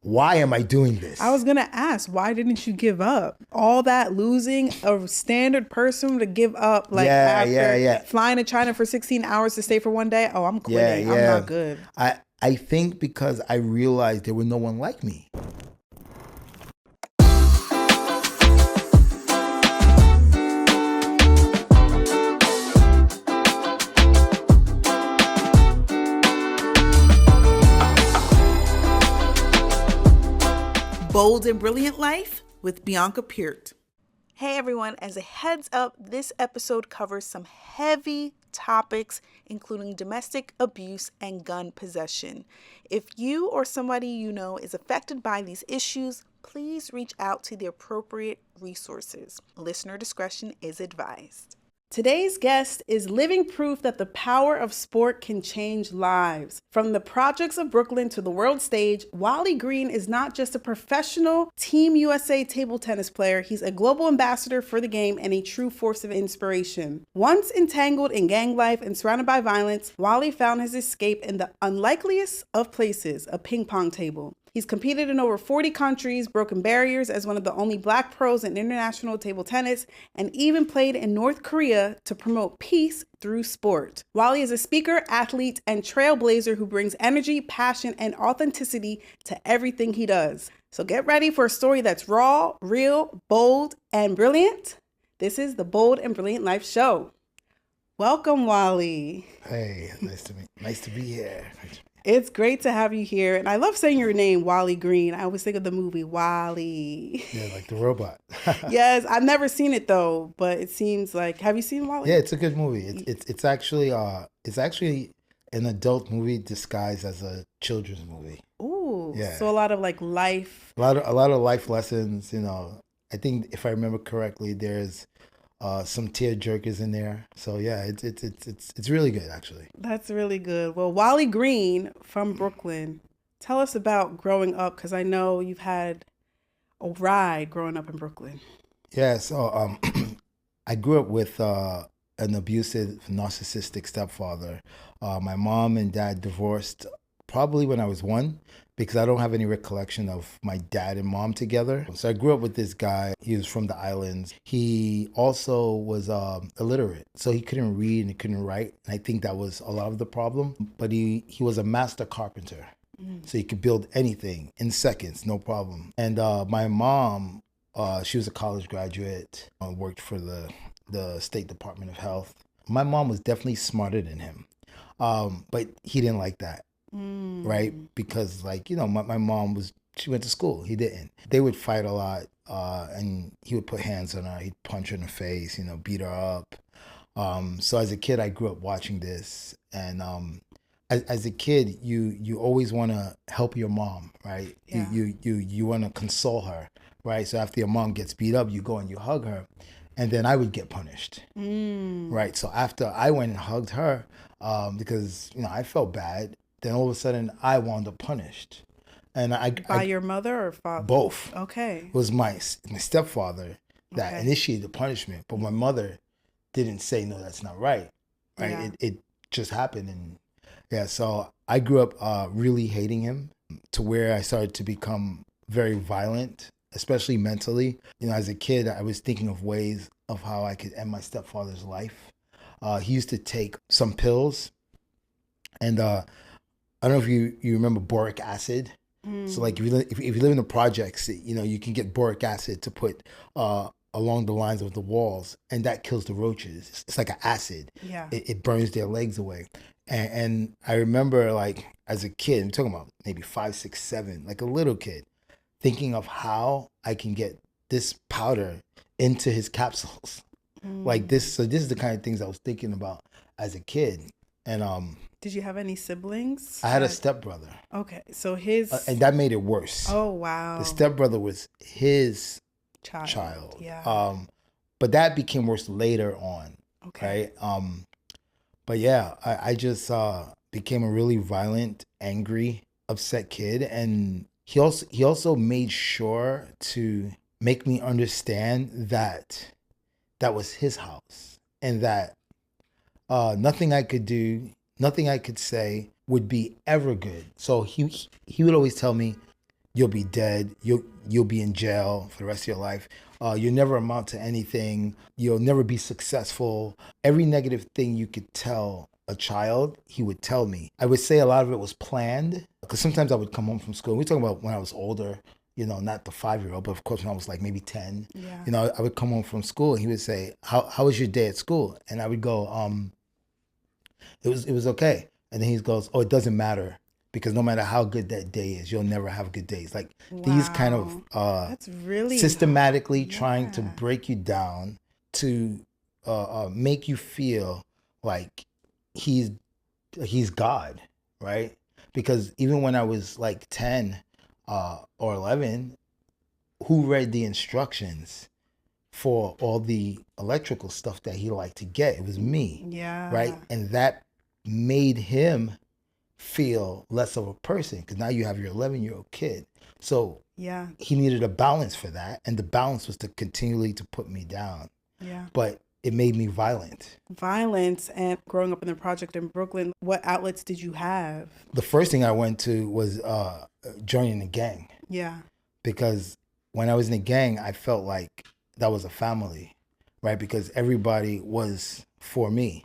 why am I doing this? I was going to ask, why didn't you give up? All that losing, a standard person to give up after flying to China for 16 hours to stay for one day? Oh, I'm quitting. I'm not good. I think because I realized there was no one like me. Bold and Brilliant Life with Bianca Peart. Hey everyone, as a heads up, this episode covers some heavy topics, including domestic abuse and gun possession. If you or somebody you know is affected by these issues, please reach out to the appropriate resources. Listener discretion is advised. Today's guest is living proof that the power of sport can change lives. From the projects of Brooklyn to the world stage, Wally Green is not just a professional Team USA table tennis player, he's a global ambassador for the game and a true force of inspiration. Once entangled in gang life and surrounded by violence, Wally found his escape in the unlikeliest of places, a ping pong table. He's competed in over 40 countries, broken barriers as one of the only Black pros in international table tennis, and even played in North Korea to promote peace through sport. Wally is a speaker, athlete, and trailblazer who brings energy, passion, and authenticity to everything he does. So get ready for a story that's raw, real, bold, and brilliant. This is the Bold and Brilliant Life Show. Welcome, Wally. Hey, nice to be here. It's great to have you here. And I love saying your name, Wally Green. I always think of the movie Wally. Yeah, like the robot. Yes, I've never seen it though, but it seems like, have you seen Wally? Yeah, it's a good movie. It's actually an adult movie disguised as a children's movie. Ooh, yeah. So a lot of like life. A lot of life lessons, you know. I think if I remember correctly, there's some tear jerkers in there. So yeah, it's really good actually. That's really good. Well, Wally Green from Brooklyn, tell us about growing up, because I know you've had a ride growing up in Brooklyn. Yeah, so I grew up with an abusive, narcissistic stepfather. My mom and dad divorced probably when I was 1, because I don't have any recollection of my dad and mom together. So I grew up with this guy. He was from the islands. He also was illiterate, so he couldn't read and he couldn't write. And I think that was a lot of the problem. But he was a master carpenter, so he could build anything in seconds, no problem. And my mom, she was a college graduate, worked for the State Department of Health. My mom was definitely smarter than him, but he didn't like that. Right? Because like, you know, my mom she went to school. He didn't. They would fight a lot, and he would put hands on her. He'd punch her in the face, you know, beat her up. So as a kid, I grew up watching this. And as a kid, you always want to help your mom, right? Yeah. You want to console her, right? So after your mom gets beat up, you go and you hug her. And then I would get punished, right? So after I went and hugged her, because, you know, I felt bad, then all of a sudden I wound up punished. And By your mother or father? Both. Okay. It was my stepfather that initiated the punishment, but my mother didn't say, no, that's not right. Right? Yeah. It just happened. And yeah, so I grew up really hating him, to where I started to become very violent, especially mentally. You know, as a kid, I was thinking of ways of how I could end my stepfather's life. He used to take some pills, and I don't know if you remember boric acid. So like if you live in the projects, you know, you can get boric acid to put along the lines of the walls, and that kills the roaches. It's like an acid. Yeah. It burns their legs away. And I remember, like, as a kid, I'm talking about maybe 5, 6, 7, like a little kid, thinking of how I can get this powder into his capsules. Like this. So this is the kind of things I was thinking about as a kid. And did you have any siblings? I had a stepbrother. Okay, so his... and that made it worse. Oh, wow. The stepbrother was his child. Yeah. But that became worse later on. Okay. Right? But yeah, I just became a really violent, angry, upset kid. And he also made sure to make me understand that that was his house, and that nothing I could do, nothing I could say would be ever good. So he would always tell me, you'll be dead. You'll be in jail for the rest of your life. You'll never amount to anything. You'll never be successful. Every negative thing you could tell a child, he would tell me. I would say a lot of it was planned because sometimes I would come home from school. We're talking about when I was older, not the 5-year-old, but of course when I was like maybe 10, I would come home from school and he would say, how was your day at school? And I would go, it was okay. And then he goes, oh, it doesn't matter. Because no matter how good that day is, you'll never have good days. Like these kind of that's really systematically trying to break you down to make you feel like he's God, right? Because even when I was like 10 or 11, who read the instructions for all the electrical stuff that he liked to get? It was me, right? And that made him feel less of a person because now you have your 11-year-old kid. So he needed a balance for that, and the balance was to continually to put me down. But it made me violent. And growing up in the project in Brooklyn, what outlets did you have? The first thing I went to was joining a gang. Because when I was in a gang, I felt like that was a family, right? Because everybody was for me,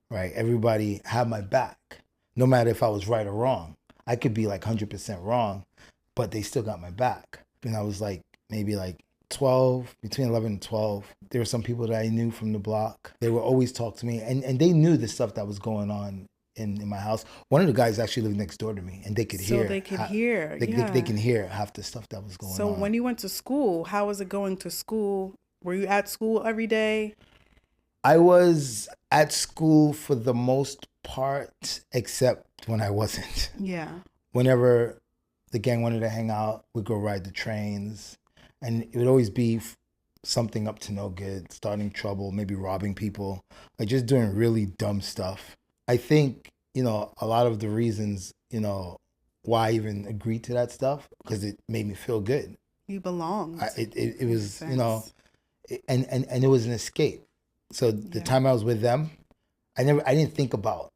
right? Everybody had my back. No matter if I was right or wrong. I could be like 100% wrong, but they still got my back. And I was like, maybe like 12, between 11 and 12. There were some people that I knew from the block. They would always talk to me, and they knew the stuff that was going on in my house. One of the guys actually lived next door to me, and they could hear. So they could hear. They can hear half the stuff that was going on. So when you went to school, how was it going to school? Were you at school every day? I was at school for the most part, except when I wasn't. Whenever the gang wanted to hang out, we'd go ride the trains. And it would always be something up to no good, starting trouble, maybe robbing people, like just doing really dumb stuff. I think, a lot of the reasons, why I even agreed to that stuff, because it made me feel good. You belonged. It was, and it was an escape. So the time I was with them, I didn't think about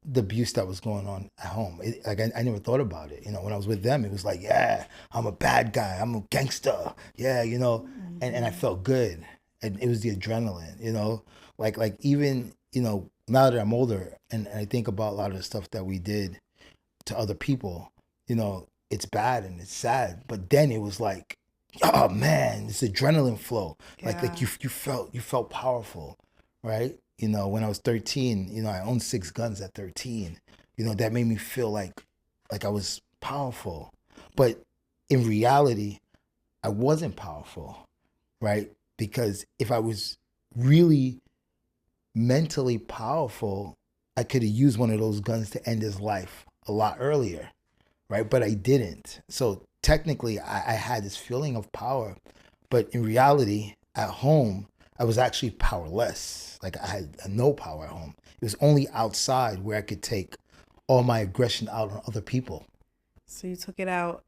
the abuse that was going on at home. I never thought about it. When I was with them, it was like, yeah, I'm a bad guy. I'm a gangster. Yeah, and I felt good. And it was the adrenaline, like even, now that I'm older and I think about a lot of the stuff that we did to other people, it's bad and it's sad. But then it was like, oh man, this adrenaline flow. Like you felt powerful, right? When I was 13, I owned 6 guns at 13. That made me feel like I was powerful. But in reality, I wasn't powerful, right? Because if I was really mentally powerful, I could have used one of those guns to end his life a lot earlier, right? But I didn't. So technically, I had this feeling of power, but in reality, at home, I was actually powerless. Like I had no power at home. It was only outside where I could take all my aggression out on other people. So you took it out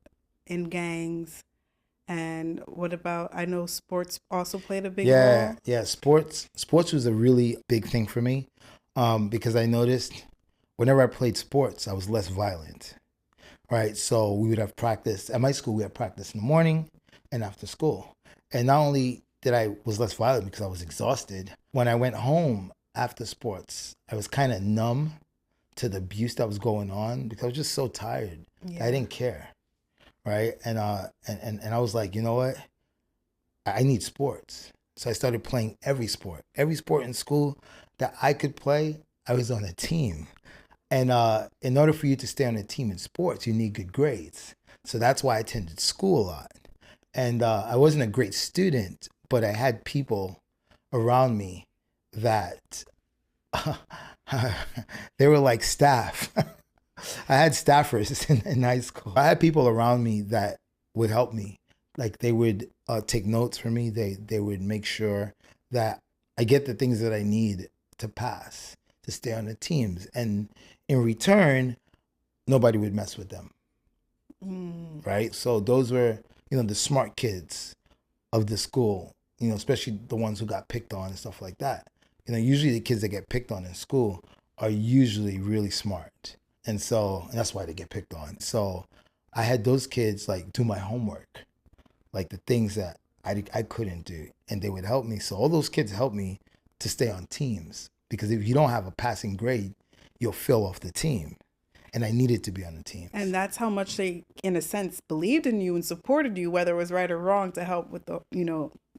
in gangs. And what about, I know sports also played a big role? Yeah, sports was a really big thing for me because I noticed whenever I played sports, I was less violent. Right, so we would have practice at my school. We had practice in the morning and after school. And not only did I was less violent because I was exhausted. When I went home after sports, I was kind of numb to the abuse that was going on because I was just so tired. I didn't care, right? And I was like, you know what? I need sports. So I started playing every sport in school that I could play. I was on a team. And in order for you to stay on a team in sports, you need good grades. So that's why I attended school a lot. And I wasn't a great student, but I had people around me that they were like staff. I had staffers in high school. I had people around me that would help me. Like they would take notes for me. They would make sure that I get the things that I need to pass, to stay on the teams. And in return, nobody would mess with them. Right? So those were, the smart kids of the school, especially the ones who got picked on and stuff like that. Usually the kids that get picked on in school are usually really smart. And that's why they get picked on. So I had those kids like do my homework, like the things that I couldn't do, and they would help me. So all those kids helped me to stay on teams, because if you don't have a passing grade, you'll fail off the team. And I needed to be on the team. And that's how much they, in a sense, believed in you and supported you, whether it was right or wrong, to help with the,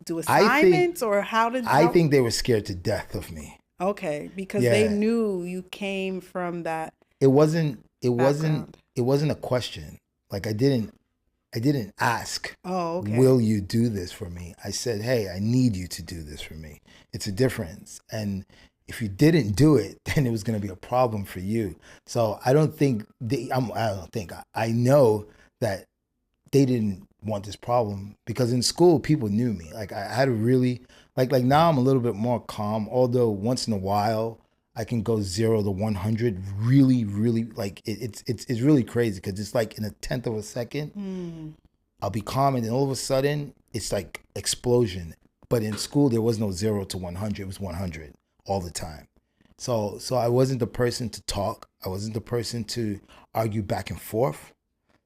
do assignments, or how did I think they were scared to death of me. Okay, because they knew you came from that. It wasn't a question. Like I didn't ask, oh, okay, will you do this for me? I said, hey, I need you to do this for me. It's a difference. And if you didn't do it, then it was going to be a problem for you. So I don't think I know that they didn't want this problem, because in school people knew me. Like I had a really like now I'm a little bit more calm, although once in a while I can go 0 to 100 really, really, like it's really crazy, because it's like in a tenth of a second. I'll be calm, and then all of a sudden it's like explosion. But in school there was no 0 to 100, it was 100 all the time. So I wasn't the person to talk. I wasn't the person to argue back and forth.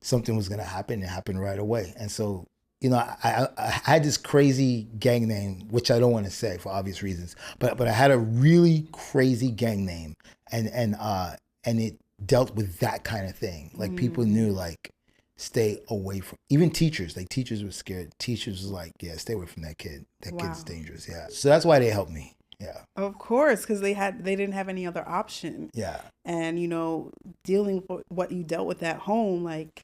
Something was gonna happen, it happened right away. And so, I had this crazy gang name, which I don't want to say for obvious reasons, but I had a really crazy gang name, and it dealt with that kind of thing. Like people knew, like, stay away from, even teachers. Like teachers were scared. Teachers was like, yeah, stay away from that kid. That kid's dangerous. Yeah. So that's why they helped me. Yeah. Of course, because they didn't have any other option. Yeah. And dealing with what you dealt with at home, like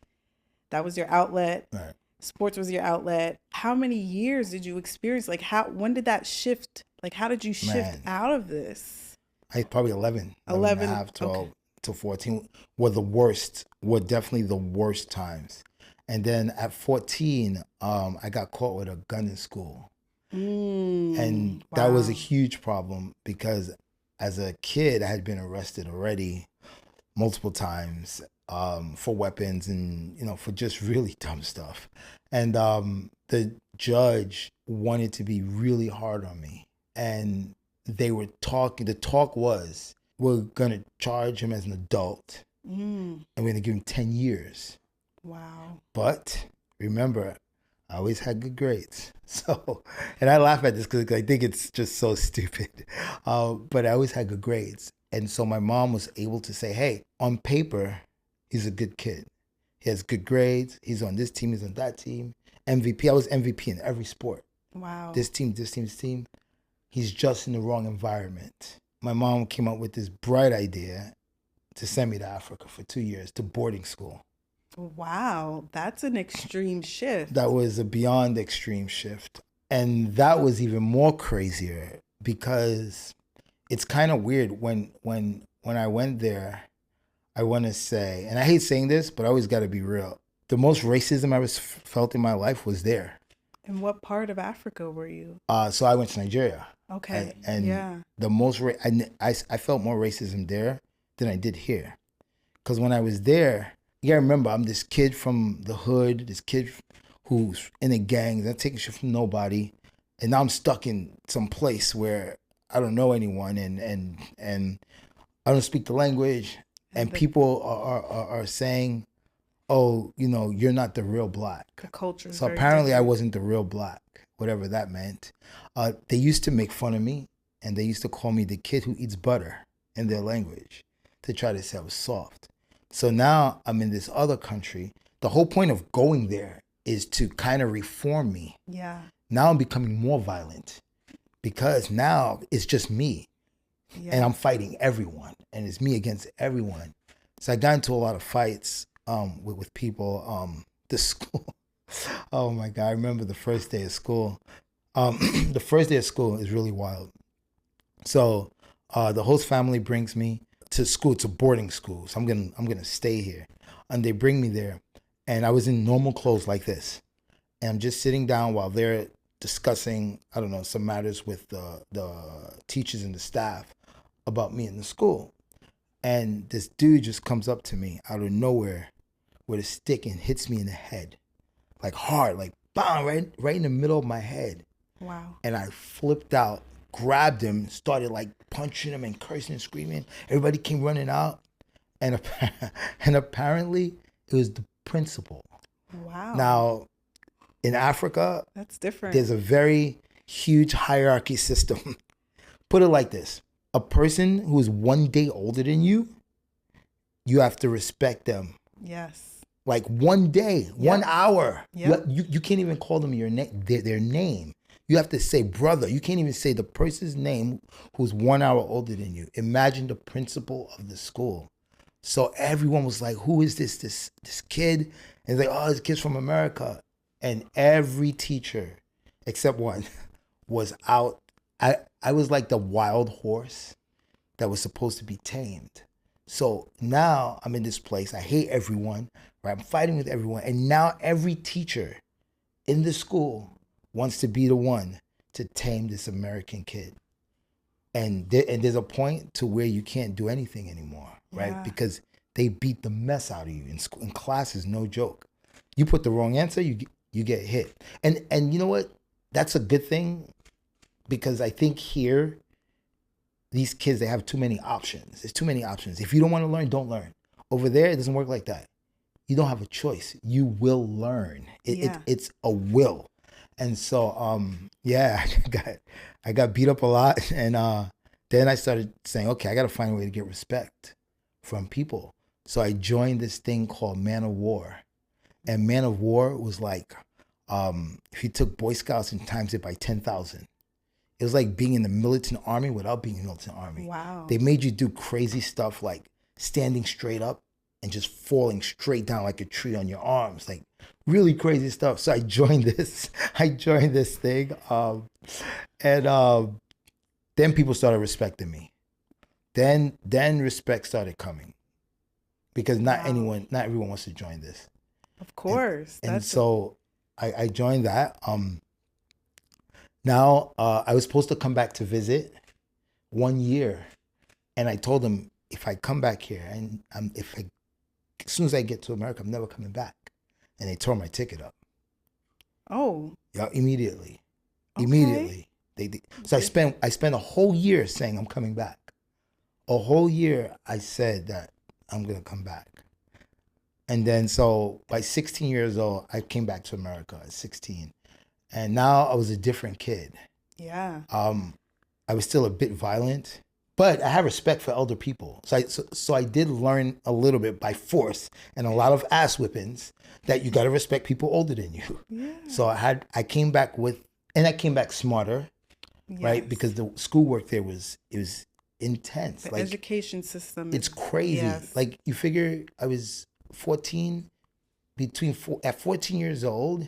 that was your outlet. Right. Sports was your outlet. How many years did you experience? Like when did that shift? Like how did you shift out of this? I probably 11 and a half, 12 to 14 were definitely the worst times. And then at 14, I got caught with a gun in school. And that was a huge problem, because as a kid, I had been arrested already multiple times for weapons and, for just really dumb stuff. And the judge wanted to be really hard on me. And they were talking, the talk was, we're going to charge him as an adult and we're going to give him 10 years. Wow. But remember, I always had good grades. So, and I laugh at this because I think it's just so stupid. But I always had good grades. And so my mom was able to say, hey, on paper, he's a good kid. He has good grades. He's on this team. He's on that team. MVP. I was MVP in every sport. Wow. This team. He's just in the wrong environment. My mom came up with this bright idea to send me to Africa for 2 years to boarding school. Wow, that's an extreme shift. That was a beyond extreme shift. And that was even more crazier, because it's kind of weird when I went there, I want to say, and I hate saying this, but I always got to be real. The most racism I was felt in my life was there. And what part of Africa were you? So I went to Nigeria. Okay. And the most, I felt more racism there than I did here. Because when I was there, you gotta remember, I'm this kid from the hood, this kid who's in a gang, that's taking shit from nobody. And now I'm stuck in some place where I don't know anyone and I don't speak the language. And people are saying, oh, you're not the real black. The culture. So apparently I wasn't the real black, whatever that meant. They used to make fun of me, and they used to call me the kid who eats butter in their language, to try to say I was soft. So now I'm in this other country. The whole point of going there is to kind of reform me. Yeah. Now I'm becoming more violent, because now it's just me. Yeah. And I'm fighting everyone, and it's me against everyone. So I got into a lot of fights with people. The school. Oh my God, I remember the first day of school. The first day of school is really wild. So the host family brings me to school. It's a boarding school, so I'm gonna stay here. And they bring me there, and I was in normal clothes like this, and I'm just sitting down while they're discussing, I don't know, some matters with the teachers and the staff about me in the school. And this dude just comes up to me out of nowhere with a stick and hits me in the head, like hard, like bam, right in the middle of my head. Wow. And I flipped out, grabbed him, started like punching him and cursing and screaming. Everybody came running out, and apparently it was the principal. Wow. Now, in Africa, That's different. there's a very huge hierarchy system. Put it like this. A person who is 1 day older than you, you have to respect them. Yes. Like 1 day, 1 hour. Yep. You can't even call them their name. You have to say brother. You can't even say the person's name who's 1 hour older than you. Imagine the principal of the school. So everyone was like, who is this kid? And they're like, oh, this kid's from America. And every teacher, except one, was out. I was like the wild horse that was supposed to be tamed. So now I'm in this place. I hate everyone, right? I'm fighting with everyone. And now every teacher in the school wants to be the one to tame this American kid. And there's a point to where you can't do anything anymore, right? Yeah. Because they beat the mess out of you in school. In class is no joke. You put the wrong answer, you get hit. And you know what? That's a good thing, because I think here, these kids, they have too many options. There's too many options. If you don't want to learn, don't learn. Over there, it doesn't work like that. You don't have a choice. You will learn. It's a will. And so, yeah, I got beat up a lot. And then I started saying, okay, I got to find a way to get respect from people. So I joined this thing called Man of War. And Man of War was like, if you took Boy Scouts and times it by 10,000. It was like being in the militant army without being in the militant army. Wow. They made you do crazy stuff like standing straight up and just falling straight down like a tree on your arms, like really crazy stuff. So I joined this. Thing, and then people started respecting me. Then respect started coming, because not everyone wants to join this. Of course. And so I joined that. Now, I was supposed to come back to visit 1 year. And I told them, if I come back here, and as soon as I get to America, I'm never coming back. And they tore my ticket up. Oh. Yeah, immediately. Okay. Immediately. So I spent a whole year saying I'm coming back. A whole year I said that I'm going to come back. And then so by 16 years old, I came back to America at 16. And now I was a different kid. Yeah. I was still a bit violent, but I have respect for elder people. So I did learn a little bit by force and a lot of ass whippings that you got to respect people older than you. Yeah. So I came back smarter, Yes. right? Because the schoolwork there was intense. The like, education system. It's crazy. Yes. Like, you figure I was 14, at 14 years old,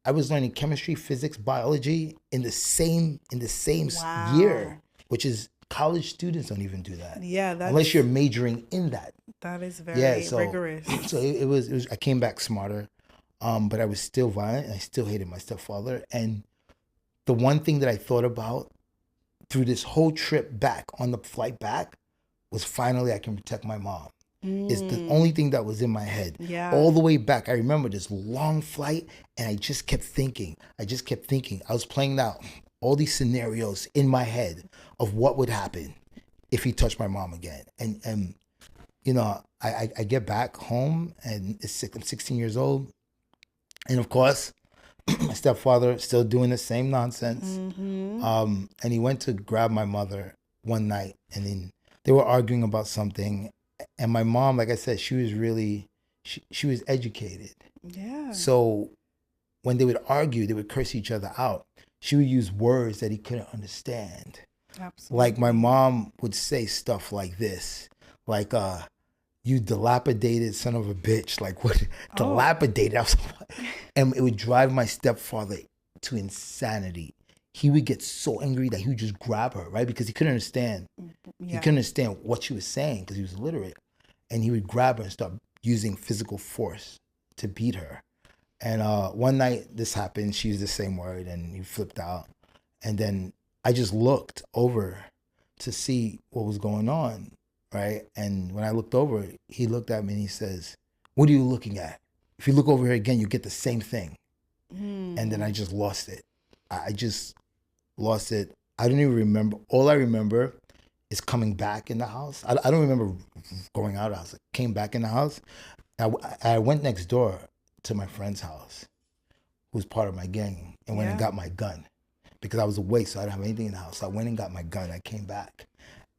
I was learning chemistry, physics, biology in the same Wow. year, which is college students don't even do that. Yeah, unless you're majoring in that. That is very rigorous. So it was. I came back smarter, but I was still violent, and I still hated my stepfather. And the one thing that I thought about through this whole trip back, on the flight back, was finally I can protect my mom. It's the only thing that was in my head. Yeah. All the way back, I remember this long flight, and I just kept thinking. I was playing out all these scenarios in my head of what would happen if he touched my mom again. And you know, I get back home, and I'm 16 years old. And of course, my stepfather still doing the same nonsense. Mm-hmm. And he went to grab my mother one night, and then they were arguing about something. And my mom, like I said, she was really, she was educated. Yeah. So when they would argue, they would curse each other out. She would use words that he couldn't understand. Absolutely. Like, my mom would say stuff like this, like, you dilapidated son of a bitch. Like, what? Dilapidated? I was like, and it would drive my stepfather to insanity. He would get so angry that he would just grab her, right? Because he couldn't understand. Yeah. He couldn't understand what she was saying because he was illiterate. And he would grab her and start using physical force to beat her. And one night this happened. She used the same word, and he flipped out. And then I just looked over to see what was going on, right? And when I looked over, he looked at me and he says, "What are you looking at? If you look over here again, you get the same thing." And then I just lost it. I just lost it. I don't even remember. All I remember is coming back in the house. I don't remember going out of the house. I came back in the house, I went next door to my friend's house, who's part of my gang, and went and got my gun because I was away, so I didn't have anything in the house. So I went and got my gun. I came back,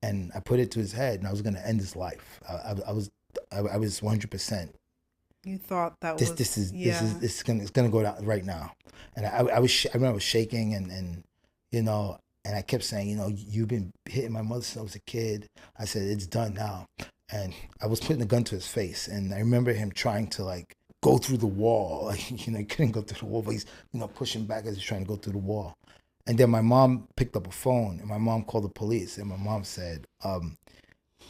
and I put it to his head, and I was going to end his life. I was 100%. You thought that This is it's gonna go down right now, and I remember I was shaking and you know, and I kept saying, you know, you've been hitting my mother since I was a kid. I said it's done now, and I was putting the gun to his face, and I remember him trying to like go through the wall, like, you know, he couldn't go through the wall, but he's, you know, pushing back as he's trying to go through the wall. And then my mom picked up a phone, and my mom called the police, and my mom said,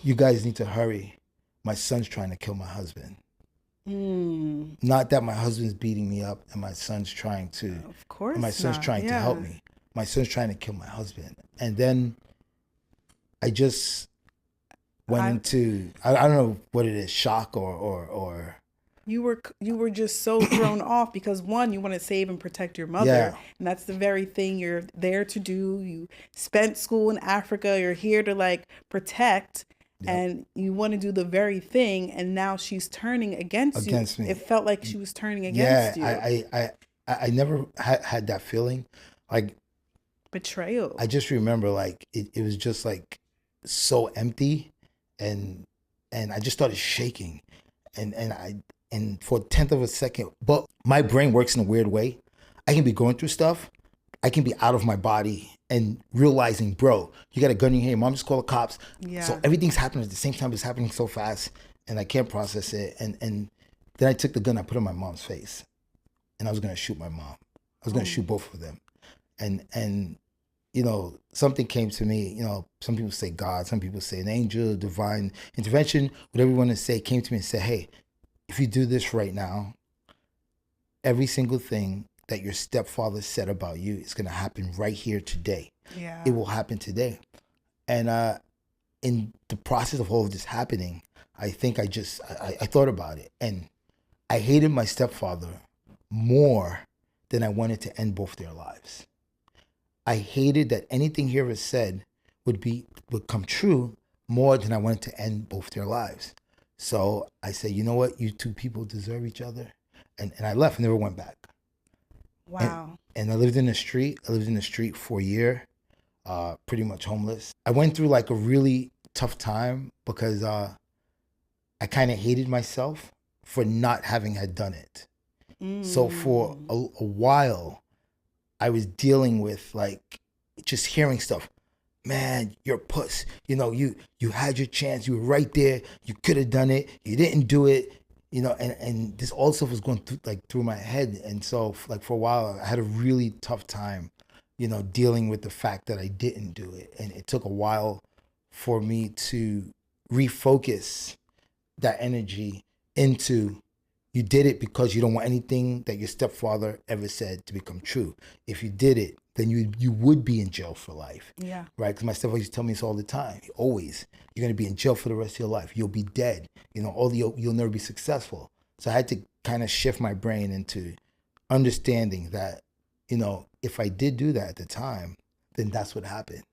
you guys need to hurry. My son's trying to kill my husband. Not that my husband's beating me up and my son's trying to, of course, my son's trying to help me. My son's trying to kill my husband. And then I just went into, I don't know what it is, shock or you were just so thrown off because one, you want to save and protect your mother, and that's the very thing you're there to do. You spent school in Africa, you're here to like protect. And you want to do the very thing, and now she's turning against you. Me. It felt like she was turning against you. I never had that feeling, like betrayal. I just remember like it was just like so empty, and I just started shaking, and for a tenth of a second, but my brain works in a weird way. I can be going through stuff, I can be out of my body and realizing, bro, you got a gun in your hand, mom just called the cops. So everything's happening at the same time. It's happening so fast and I can't process it. And then I took the gun, I put it in my mom's face, and I was going to shoot my mom. I was going to shoot both of them. And you know, something came to me, you know, some people say God, some people say an angel, divine intervention, whatever you want to say, came to me and said, hey, if you do this right now, every single thing that your stepfather said about you is going to happen right here today. It will happen today. And in the process of all of this happening, I think I thought about it, and I hated my stepfather more than I wanted to end both their lives. I hated that anything he ever said would come true more than I wanted to end both their lives. So I said, you know what? You two people deserve each other. And I left and never went back. Wow. And I lived in the street. I lived in the street for a year, pretty much homeless. I went through like a really tough time because I kind of hated myself for not having had done it. So for a while, I was dealing with like just hearing stuff. Man, you're a puss. You know, you had your chance. You were right there. You could have done it. You didn't do it. You know, and this all stuff was going through my head. And so like for a while, I had a really tough time, you know, dealing with the fact that I didn't do it. And it took a while for me to refocus that energy into, you did it because you don't want anything that your stepfather ever said to become true. If you did it, then you would be in jail for life. Yeah. Right? Because my stepfather used to tell me this all the time. Always. You're going to be in jail for the rest of your life. You'll be dead. You know, you'll never be successful. So I had to kind of shift my brain into understanding that, you know, if I did do that at the time, then that's what happened.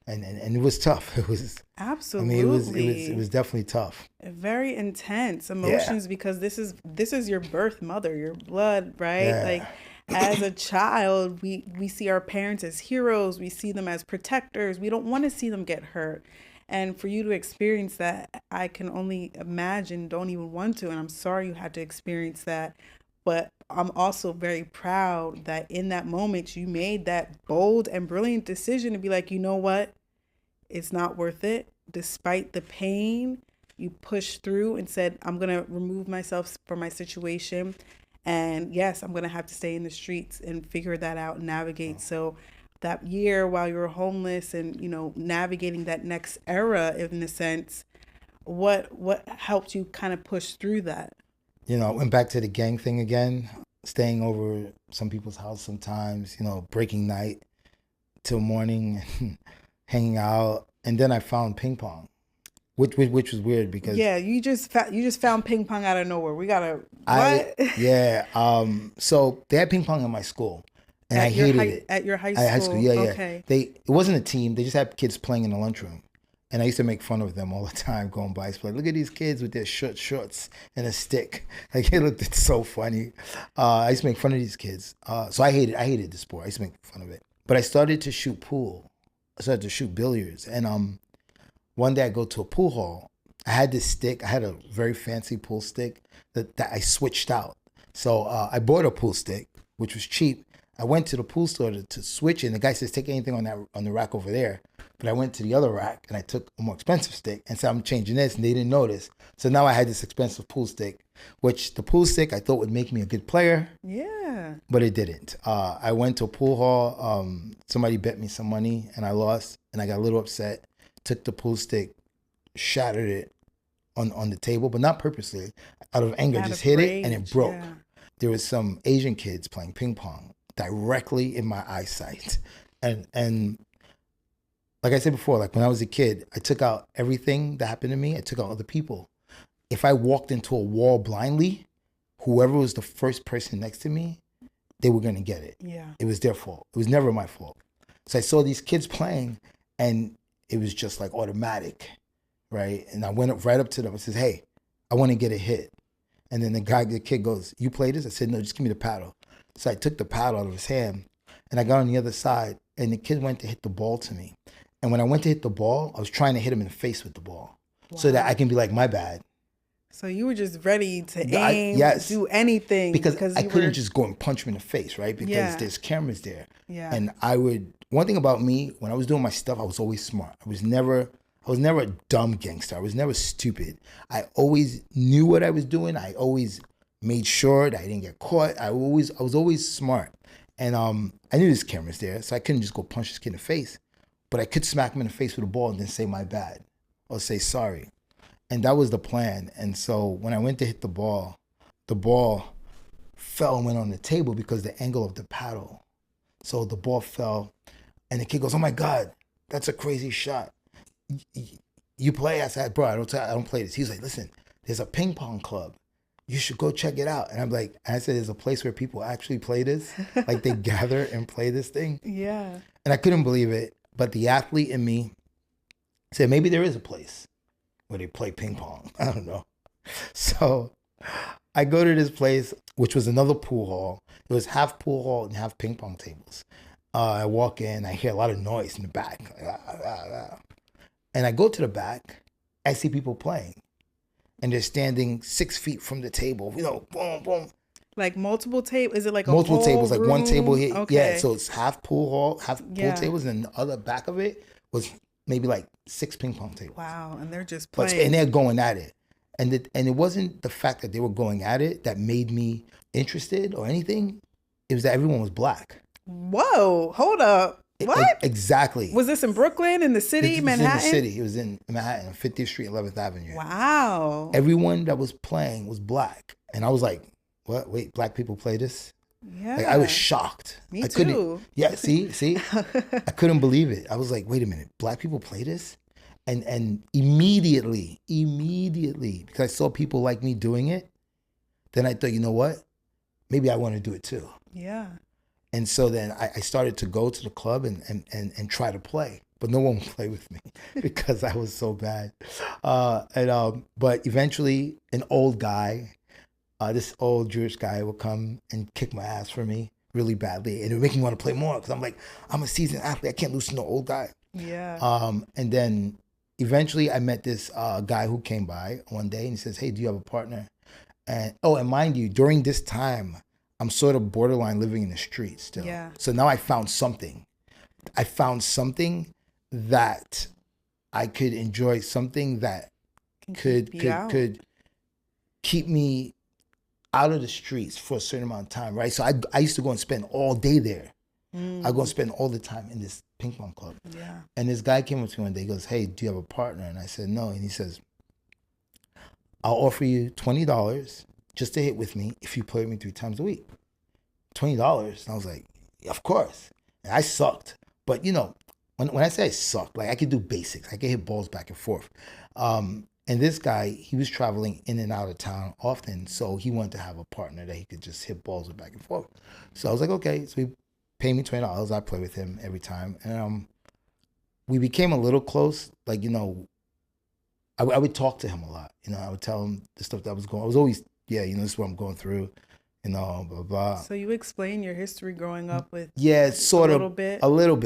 And it was tough. It was absolutely. I mean, it was definitely tough. Very intense emotions because this is your birth mother, your blood, right? Yeah. Like as a child, we see our parents as heroes. We see them as protectors. We don't want to see them get hurt. And for you to experience that, I can only imagine, don't even want to. And I'm sorry you had to experience that. But I'm also very proud that in that moment, you made that bold and brilliant decision to be like, you know what? It's not worth it. Despite the pain, you pushed through and said, I'm going to remove myself from my situation. And yes, I'm going to have to stay in the streets and figure that out and navigate. So that year while you were homeless and, you know, navigating that next era, in a sense, what helped you kind of push through that? You know, I went back to the gang thing again, staying over some people's house sometimes, you know, breaking night till morning, hanging out. And then I found ping pong, which was weird because... Yeah, you just found ping pong out of nowhere. We gotta... What? So they had ping pong in my school. And I hated it. At your high school? High school, yeah. Okay. It wasn't a team. They just had kids playing in the lunchroom. And I used to make fun of them all the time going by. It's like, look at these kids with their short shorts and a stick. Like, it looked so funny. I used to make fun of these kids. So I hated the sport. I used to make fun of it. But I started to shoot pool. I started to shoot billiards. And one day I go to a pool hall. I had this stick. I had a very fancy pool stick that I switched out. So I bought a pool stick, which was cheap. I went to the pool store to switch it, and the guy says, take anything on the rack over there. But I went to the other rack, and I took a more expensive stick and said, I'm changing this, and they didn't notice. So now I had this expensive pool stick, which the pool stick I thought would make me a good player. Yeah. But it didn't. I went to a pool hall. Somebody bet me some money, and I lost, and I got a little upset. Took the pool stick, shattered it on the table, but not purposely. Out of anger, just hit it, and it broke. Yeah. There was some Asian kids playing ping pong directly in my eyesight. And like I said before, like when I was a kid, I took out everything that happened to me. I took out other people. If I walked into a wall blindly, whoever was the first person next to me, they were going to get it. Yeah. It was their fault. It was never my fault. So I saw these kids playing, and it was just like automatic, right? And I went up right up to them and says, hey, I want to get a hit. And then the kid goes, you play this? I said, no, just give me the paddle. So I took the paddle out of his hand, and I got on the other side, and the kid went to hit the ball to me. And when I went to hit the ball, I was trying to hit him in the face with the ball. Wow. So that I can be like, my bad. So you were just ready to aim, yes, do anything. Because I couldn't just go and punch him in the face, right? Because there's cameras there. Yeah. And one thing about me, when I was doing my stuff, I was always smart. I was never a dumb gangster. I was never stupid. I always knew what I was doing. I always made sure that I didn't get caught. I was always smart. And I knew there's cameras there, so I couldn't just go punch this kid in the face. But I could smack him in the face with a ball and then say my bad or say sorry. And that was the plan. And so when I went to hit the ball fell and went on the table because the angle of the paddle. So the ball fell, and the kid goes, oh my God, that's a crazy shot. You play? I said, bro, I don't play this. He's like, listen, there's a ping pong club. You should go check it out. And I'm like, I said, there's a place where people actually play this? Like they gather and play this thing? Yeah. And I couldn't believe it. But the athlete in me said, maybe there is a place where they play ping pong. I don't know. So I go to this place, which was another pool hall. It was half pool hall and half ping pong tables. I walk in, I hear a lot of noise in the back. And I go to the back, I see people playing. And they're standing 6 feet from the table, boom, boom. Like multiple tables? Is it like multiple a whole tables, room? like one table here. Okay. Yeah, so it's half pool hall, half pool tables, and the other back of it was maybe like 6 ping pong tables. Wow, and they're just playing. And they're going at it. And it wasn't the fact that they were going at it that made me interested or anything. It was that everyone was black. Whoa, hold up. What? Exactly. Was this in Brooklyn, in the city, Manhattan? In the city. It was in Manhattan, 50th Street, 11th Avenue. Wow. Everyone that was playing was black. And I was like, what? Wait, black people play this? Yeah. Like, I was shocked. Me too. Yeah, see? I couldn't believe it. I was like, wait a minute, black people play this? And immediately, because I saw people like me doing it, then I thought, you know what? Maybe I want to do it too. Yeah. And so then I started to go to the club and try to play, but no one would play with me because I was so bad. But eventually an old guy, this old Jewish guy would come and kick my ass for me really badly. And it would make me want to play more because I'm like, I'm a seasoned athlete. I can't lose to no old guy. Yeah. And then eventually I met this guy who came by one day and he says, hey, do you have a partner? And mind you, during this time, I'm sort of borderline living in the streets still. Yeah. So now I found something. I found something that I could enjoy, something that could keep me out of the streets for a certain amount of time, right? So I used to go and spend all day there. I go and spend all the time in this ping pong club. Yeah. And this guy came up to me one day, he goes, hey, do you have a partner? And I said, no. And he says, I'll offer you $20 just to hit with me if you play with me 3 times a week. $20. And I was like, of course. And I sucked. But when I say I sucked, like I could do basics. I could hit balls back and forth. And this guy, he was traveling in and out of town often. So he wanted to have a partner that he could just hit balls with back and forth. So I was like, okay. So he paid me $20. I play with him every time. And we became a little close. Like, I would talk to him a lot. I would tell him the stuff that was going. I was always, this is what I'm going through, blah blah. So you explain your history growing up with sort of a little bit. A little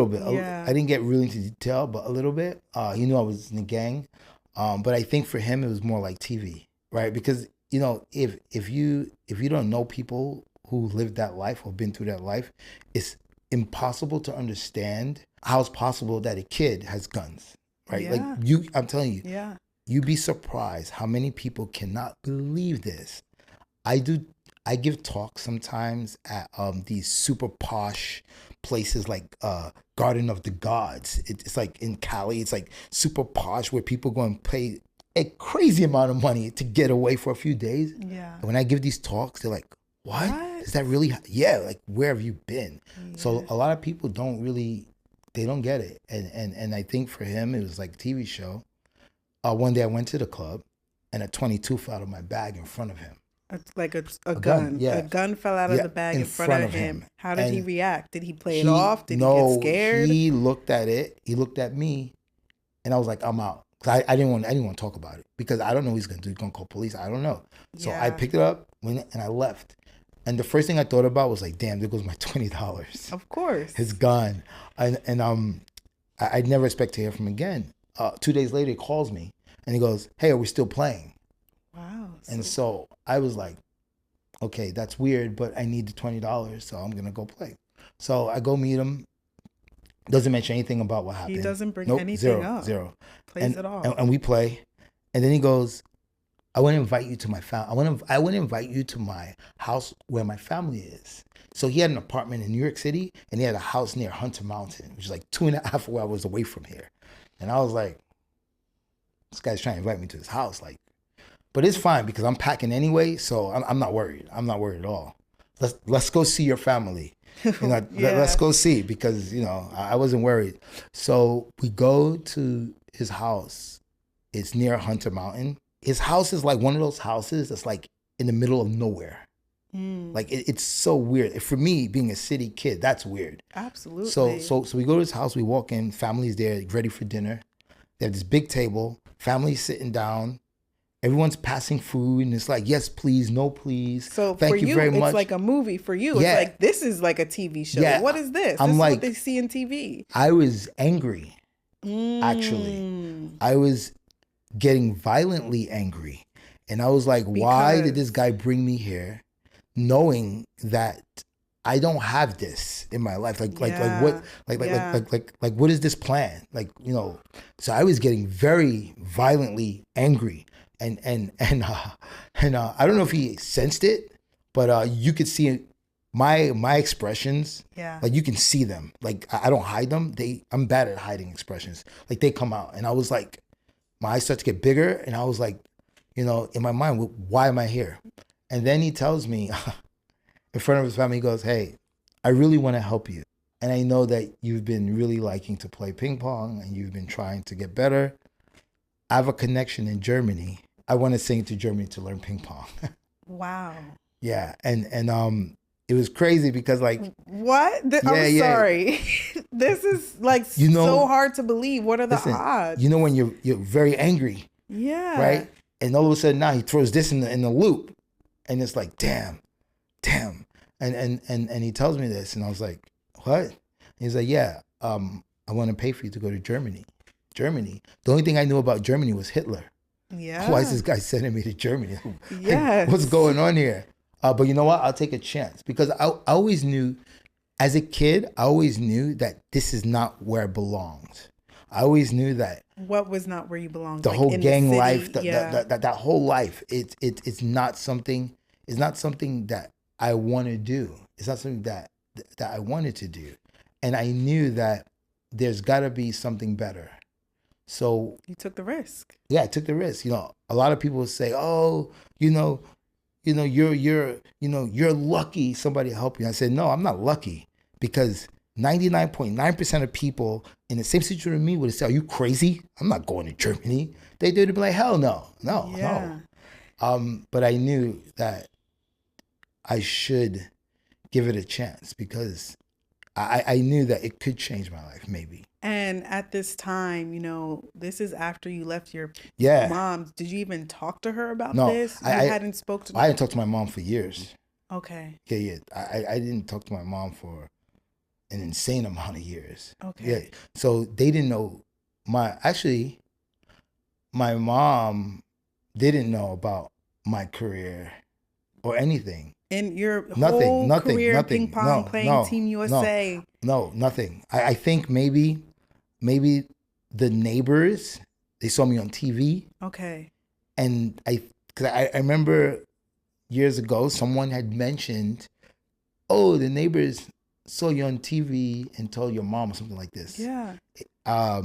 bit. Yeah. I didn't get really into detail, but a little bit. He knew I was in the gang, but I think for him it was more like TV, right? Because if you don't know people who lived that life or been through that life, it's impossible to understand how it's possible that a kid has guns, right? Yeah. Like I'm telling you, Yeah. you'd be surprised how many people cannot believe this. I give talks sometimes at these super posh places like Garden of the Gods. It's like in Cali. It's like super posh where people go and pay a crazy amount of money to get away for a few days. Yeah. And when I give these talks, they're like, what? Is that really? Yeah, like where have you been? Yeah. So a lot of people don't get it. And I think for him, it was like a TV show. One day I went to the club and a 22 fell out of my bag in front of him. Like a gun. Yeah. A gun fell out of the bag in front of him. How did he react? Did he play it off? Did he get scared? He looked at it. He looked at me, and I was like, I'm out. Cause I didn't want to talk about it because I don't know what he's gonna do. He's gonna call police. I don't know. So I picked it up, and I left. And the first thing I thought about was like, damn, there goes my $20. Of course. His gun. And I'd never expect to hear from him again. 2 days later, he calls me and he goes, hey, are we still playing? Wow. And so I was like, okay, that's weird, but I need the $20, so I'm gonna go play. So I go meet him. Doesn't mention anything about what happened. He doesn't bring anything up. Zero. Plays it off. And we play. And then he goes, I want to invite you to my I want to invite you to my house where my family is. So he had an apartment in New York City, and he had a house near Hunter Mountain, which is like 2.5 hours away from here. And I was like, this guy's trying to invite me to his house, like. But it's fine because I'm packing anyway, so I'm not worried. I'm not worried at all. Let's go see your family. Let's go see because I wasn't worried. So we go to his house. It's near Hunter Mountain. His house is like one of those houses that's like in the middle of nowhere. Like it's so weird. For me, being a city kid, that's weird. Absolutely. So we go to his house. We walk in. Family's there, ready for dinner. They have this big table. Family's sitting down. Everyone's passing food, and it's like, yes, please, no, please. So thank you very much. It's like a movie. For you, it's like, this is like a TV show. Yeah. What is this? I'm this like, is what they see in TV. I was angry, actually. I was getting violently angry. And I was like, why did this guy bring me here knowing that I don't have this in my life? Like what is this plan? So I was getting very violently angry. And I don't know if he sensed it, but you could see my expressions. Yeah. Like you can see them. Like I don't hide them. I'm bad at hiding expressions. Like they come out, and I was like, my eyes start to get bigger, and I was like, in my mind, why am I here? And then he tells me, in front of his family, he goes, hey, I really want to help you, and I know that you've been really liking to play ping pong, and you've been trying to get better. I have a connection in Germany. I want to sing to Germany to learn ping pong. Wow. Yeah. And it was crazy because like. What? I'm sorry. This is like so hard to believe. What are the odds? When you're very angry. Yeah. Right. And all of a sudden now he throws this in the loop, and it's like, damn. And he tells me this, and I was like, what? And he's like, yeah, I want to pay for you to go to Germany. The only thing I knew about Germany was Hitler. Yeah. Why is this guy sending me to Germany? Yes. What's going on here? But you know what? I'll take a chance because I always knew, as a kid, that this is not where I belonged. I always knew that. What was not where you belonged? The whole gang life, that whole life. It's not something. It's not something that I want to do. It's not something that I wanted to do, and I knew that there's got to be something better. So you took the risk. Yeah, I took the risk. A lot of people say, "Oh, you're lucky somebody helped you." I said, "No, I'm not lucky because 99.9% of people in the same situation with me would say, 'Are you crazy? I'm not going to Germany.' They'd be like, "Hell no." But I knew that I should give it a chance because I knew that it could change my life, maybe. And at this time, this is after you left your Yeah. mom's. Did you even talk to her about No, this? You hadn't spoke to I didn't talk to my mom for years. Okay. Yeah. I didn't talk to my mom for an insane amount of years. Okay. Yeah. So they didn't know my mom didn't know about my career or anything. And your Nothing, whole career ping pong playing Team USA. No, nothing. I think maybe the neighbors, they saw me on TV. Okay. And because I remember years ago, someone had mentioned, oh, the neighbors saw you on TV and told your mom or something like this. Yeah. I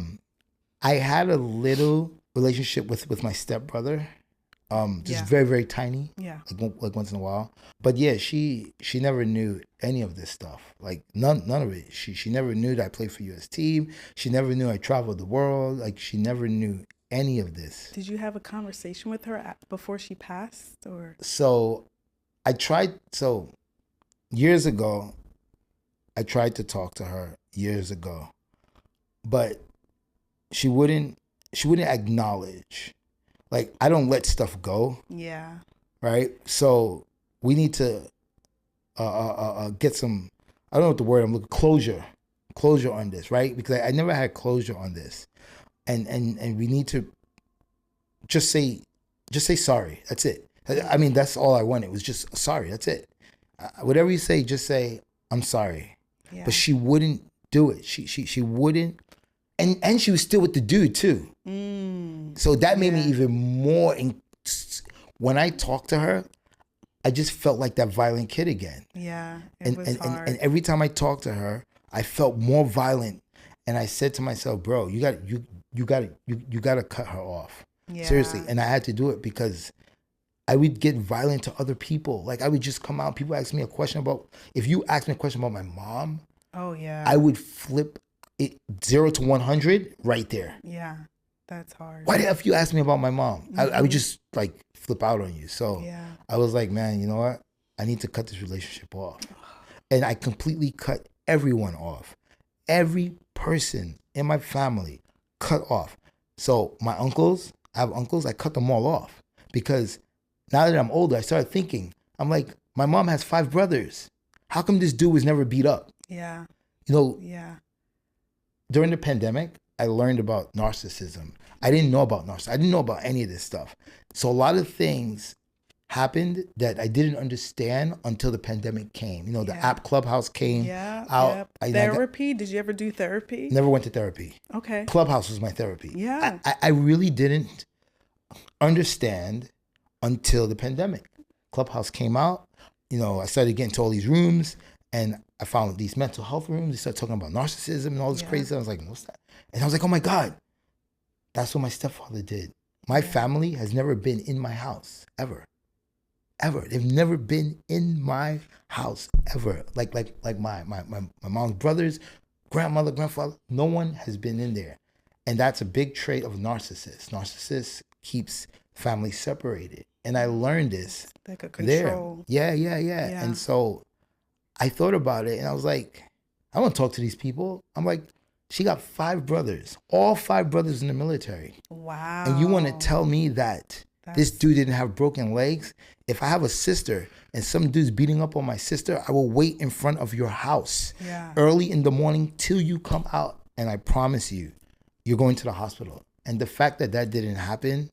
had a little relationship with my stepbrother. Just very, very tiny. Yeah. Like once in a while. But yeah, she never knew any of this stuff. Like none of it. She never knew that I played for US team. She never knew I traveled the world. Like she never knew any of this. Did you have a conversation with her before she passed, or? So years ago, I tried to talk to her years ago, but she wouldn't acknowledge. Like, I don't let stuff go. Yeah. Right? So we need to get some, I don't know what the word I'm looking, closure on this, right? Because I never had closure on this. And we need to just say sorry. That's it. I mean, that's all I wanted was just sorry. That's it. Whatever you say, just say, I'm sorry. Yeah. But she wouldn't do it. She wouldn't. And she was still with the dude too. So that made me even more. When I talked to her, I just felt like that violent kid again. Yeah, it was hard. And every time I talked to her, I felt more violent. And I said to myself, bro, you got to cut her off. Yeah. Seriously. And I had to do it because I would get violent to other people. Like I would just come out. People ask me a question about. If you ask me a question about my mom, oh yeah, I would flip it 0 to 100 right there. Yeah, that's hard. Why the F you ask me about my mom? I would just like flip out on you. So I was like, man, you know what? I need to cut this relationship off. And I completely cut everyone off. Every person in my family cut off. So my uncles, I have uncles, I cut them all off. Because now that I'm older, I started thinking, I'm like, my mom has 5 brothers. How come this dude was never beat up? Yeah. Yeah. During the pandemic, I learned about narcissism. I didn't know about narcissism. I didn't know about any of this stuff. So a lot of things happened that I didn't understand until the pandemic came. The app Clubhouse came out. Therapy? Did you ever do therapy? Never went to therapy. Okay. Clubhouse was my therapy. Yeah. I really didn't understand until the pandemic. Clubhouse came out. I started getting to all these rooms and I found these mental health rooms. They started talking about narcissism and all this crazy stuff. I was like, what's that? And I was like, oh my God, that's what my stepfather did. My family has never been in my house, ever. They've never been in my house, ever. Like my mom's brothers, grandmother, grandfather, no one has been in there. And that's a big trait of a narcissist. Narcissist keeps family separated. And I learned this like a control. There. Yeah. And so I thought about it and I was like, I want to talk to these people. I'm like, she got 5 brothers, all 5 brothers in the military. Wow. And you want to tell me that this dude didn't have broken legs? If I have a sister and some dude's beating up on my sister, I will wait in front of your house early in the morning till you come out. And I promise you, you're going to the hospital. And the fact that didn't happen,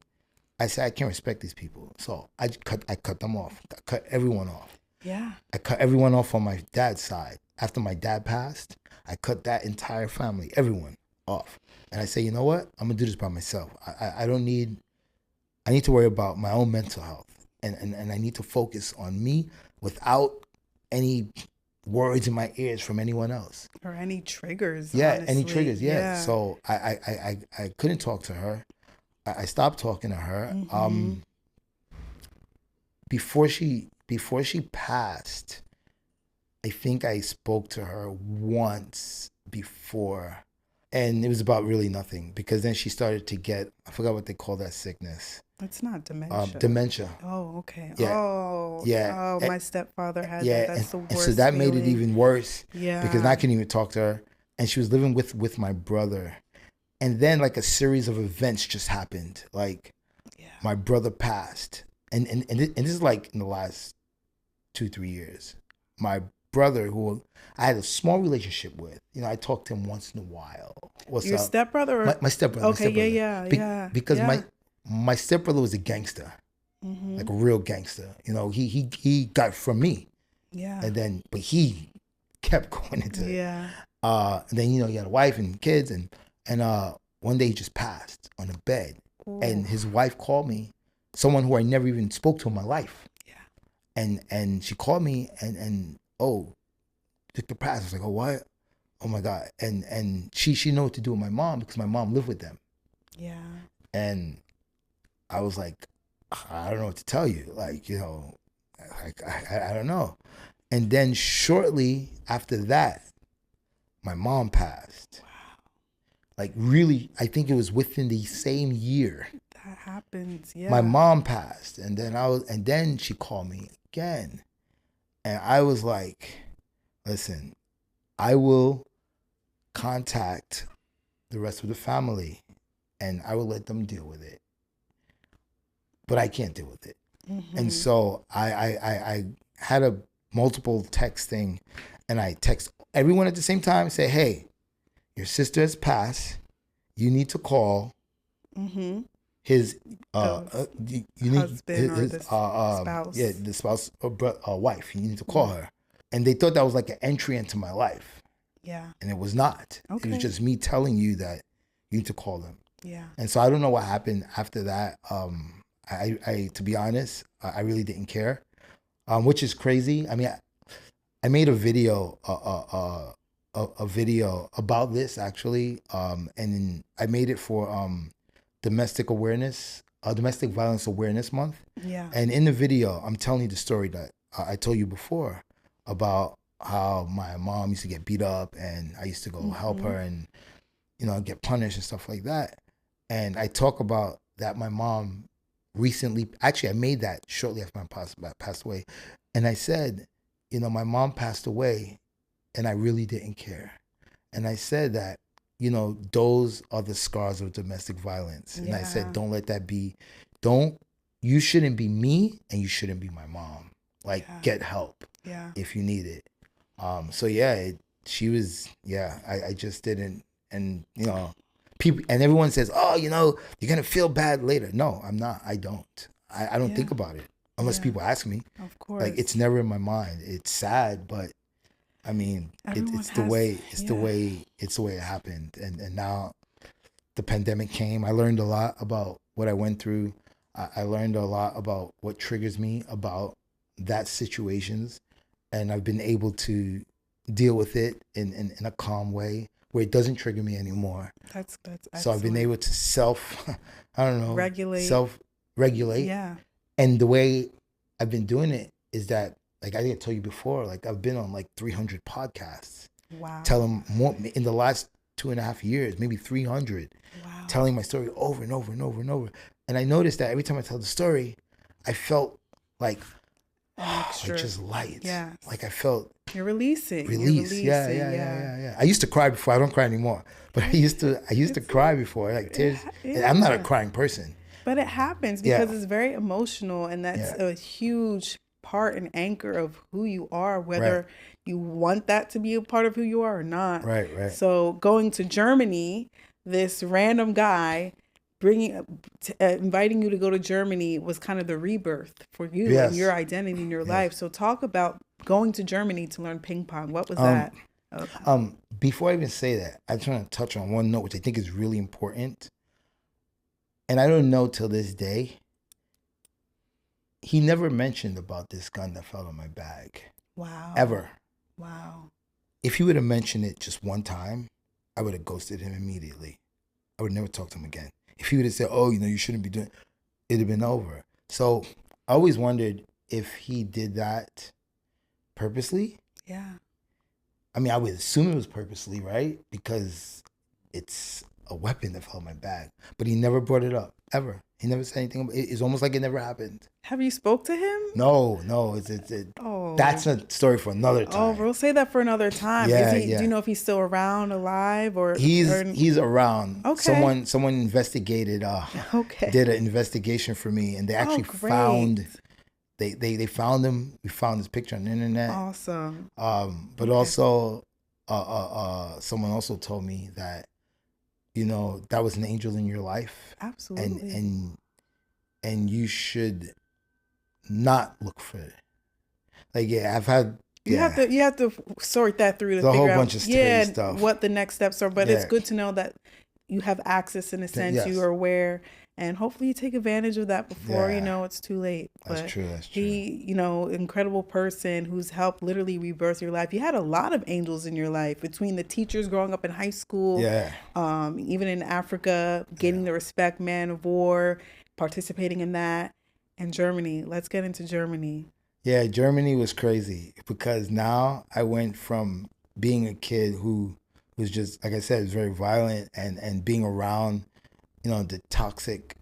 I said, I can't respect these people. So I cut them off. I cut everyone off. Yeah. I cut everyone off on my dad's side. After my dad passed, I cut that entire family, everyone off. And I say, you know what? I'm going to do this by myself. I need to worry about my own mental health. And I need to focus on me without any words in my ears from anyone else. Or any triggers, Yeah, honestly. any triggers, yeah. So I couldn't talk to her. I stopped talking to her. Mm-hmm. Before she passed, I think I spoke to her once before, and it was about really nothing because then she started to get, I forgot what they call that sickness. It's not dementia. Dementia. Oh, okay. Yeah. Oh, yeah. Oh, my stepfather had that. That's the worst. And so that made it even worse. Yeah. Because now I couldn't even talk to her. and she was living with my brother. And then like a series of events just happened. Like my brother passed. And this is like in the last 2-3 years. My brother, who I had a small relationship with, I talked to him once in a while. What's Your up? stepbrother? My stepbrother. Okay, my stepbrother. yeah. Because my stepbrother was a gangster, like a real gangster. He got from me. Yeah. And then, but he kept going into it. Yeah. And then, he had a wife and kids, and one day he just passed on a bed. Ooh. And his wife called me, someone who I never even spoke to in my life. Yeah. And she called me and oh, Victor passed. I was like, oh, what? Oh my God. And she knew what to do with my mom because my mom lived with them. Yeah. And I was like, I don't know what to tell you. Like, I don't know. And then shortly after that, my mom passed. Wow. Like really, I think it was within the same year. That happens, yeah. My mom passed, and then she called me again. And I was like, listen, I will contact the rest of the family and I will let them deal with it. But I can't deal with it. Mm-hmm. And so I had a multiple texting, and I text everyone at the same time and say, hey, your sister has passed. You need to call his husband or the spouse. Yeah, the spouse or wife. You need to call her. And they thought that was like an entry into my life. Yeah. And it was not. Okay. It was just me telling you that you need to call them. Yeah. And so I don't know what happened after that. I to be honest, I really didn't care, which is crazy. I mean, I made a video, a video about this actually, and I made it for domestic violence awareness month. Yeah. And in the video, I'm telling you the story that I told you before about how my mom used to get beat up, and I used to go help her, and get punished and stuff like that. And I talk about that my mom recently, actually I made that shortly after my mom passed away, and I said, my mom passed away and I really didn't care. And I said that, those are the scars of domestic violence. And I said, don't let that be, you shouldn't be me and you shouldn't be my mom. Like, get help if you need it. So she was, I just didn't, and people, and everyone says, oh, you're going to feel bad later. No, I'm not. I don't. I don't think about it unless people ask me. Of course. Like, it's never in my mind. It's sad, but I mean, it's the way it happened. And now the pandemic came. I learned a lot about what I went through. I learned a lot about what triggers me about that situations. And I've been able to deal with it in a calm way where it doesn't trigger me anymore. That's excellent. So I've been able to self-regulate. Yeah. And the way I've been doing it is that, like I think I told you before, like I've been on like 300 podcasts. Wow. Telling more in the last 2.5 years, maybe 300. Wow. Telling my story over and over and over and over. And I noticed that every time I tell the story, I felt like just light. Yeah. Like I felt you're releasing. Yeah. I used to cry before. I don't cry anymore. But I used to cry before. Like tears. I'm not a crying person. But it happens because it's very emotional, and that's a huge part and anchor of who you are, whether you want that to be a part of who you are or not. Right. So going to Germany, this random guy inviting you to go to Germany was kind of the rebirth for you and your identity in your life. So talk about going to Germany to learn ping pong. What was that? Before I even say that, I just want to touch on one note, which I think is really important. And I don't know till this day, he never mentioned about this gun that fell in my bag. Wow. Ever. Wow. If he would have mentioned it just one time, I would have ghosted him immediately. I would never talk to him again. If he would have said, oh, you shouldn't be doing it, it'd have been over. So I always wondered if he did that purposely. Yeah. I mean, I would assume it was purposely, right? Because it's a weapon that fell in my bag. But he never brought it up, ever. He never said anything. It's almost like it never happened. Have you spoke to him? No. Oh. That's a story for another Oh, time. we'll say that for another time. Yeah, Do you know if he's still around, alive, or He's around. Okay. Someone investigated. Okay. Did an investigation for me, and they actually great. found. They found him. We found his picture on the internet. Awesome. But also, someone also told me that, that was an angel in your life. Absolutely. And you should not look for it. Like, yeah, I've had. You have to sort that through to the figure whole out bunch of stuff. what the next steps are. But it's good to know that you have access in a sense. Yes. You are aware, and hopefully you take advantage of that before it's too late. That's true. He, incredible person who's helped literally rebirth your life. You had a lot of angels in your life, between the teachers growing up in high school, even in Africa, getting the respect man of war, participating in that, and Germany. Let's get into Germany. Yeah, Germany was crazy because now I went from being a kid who was just, like I said, was very violent and being around, the toxic,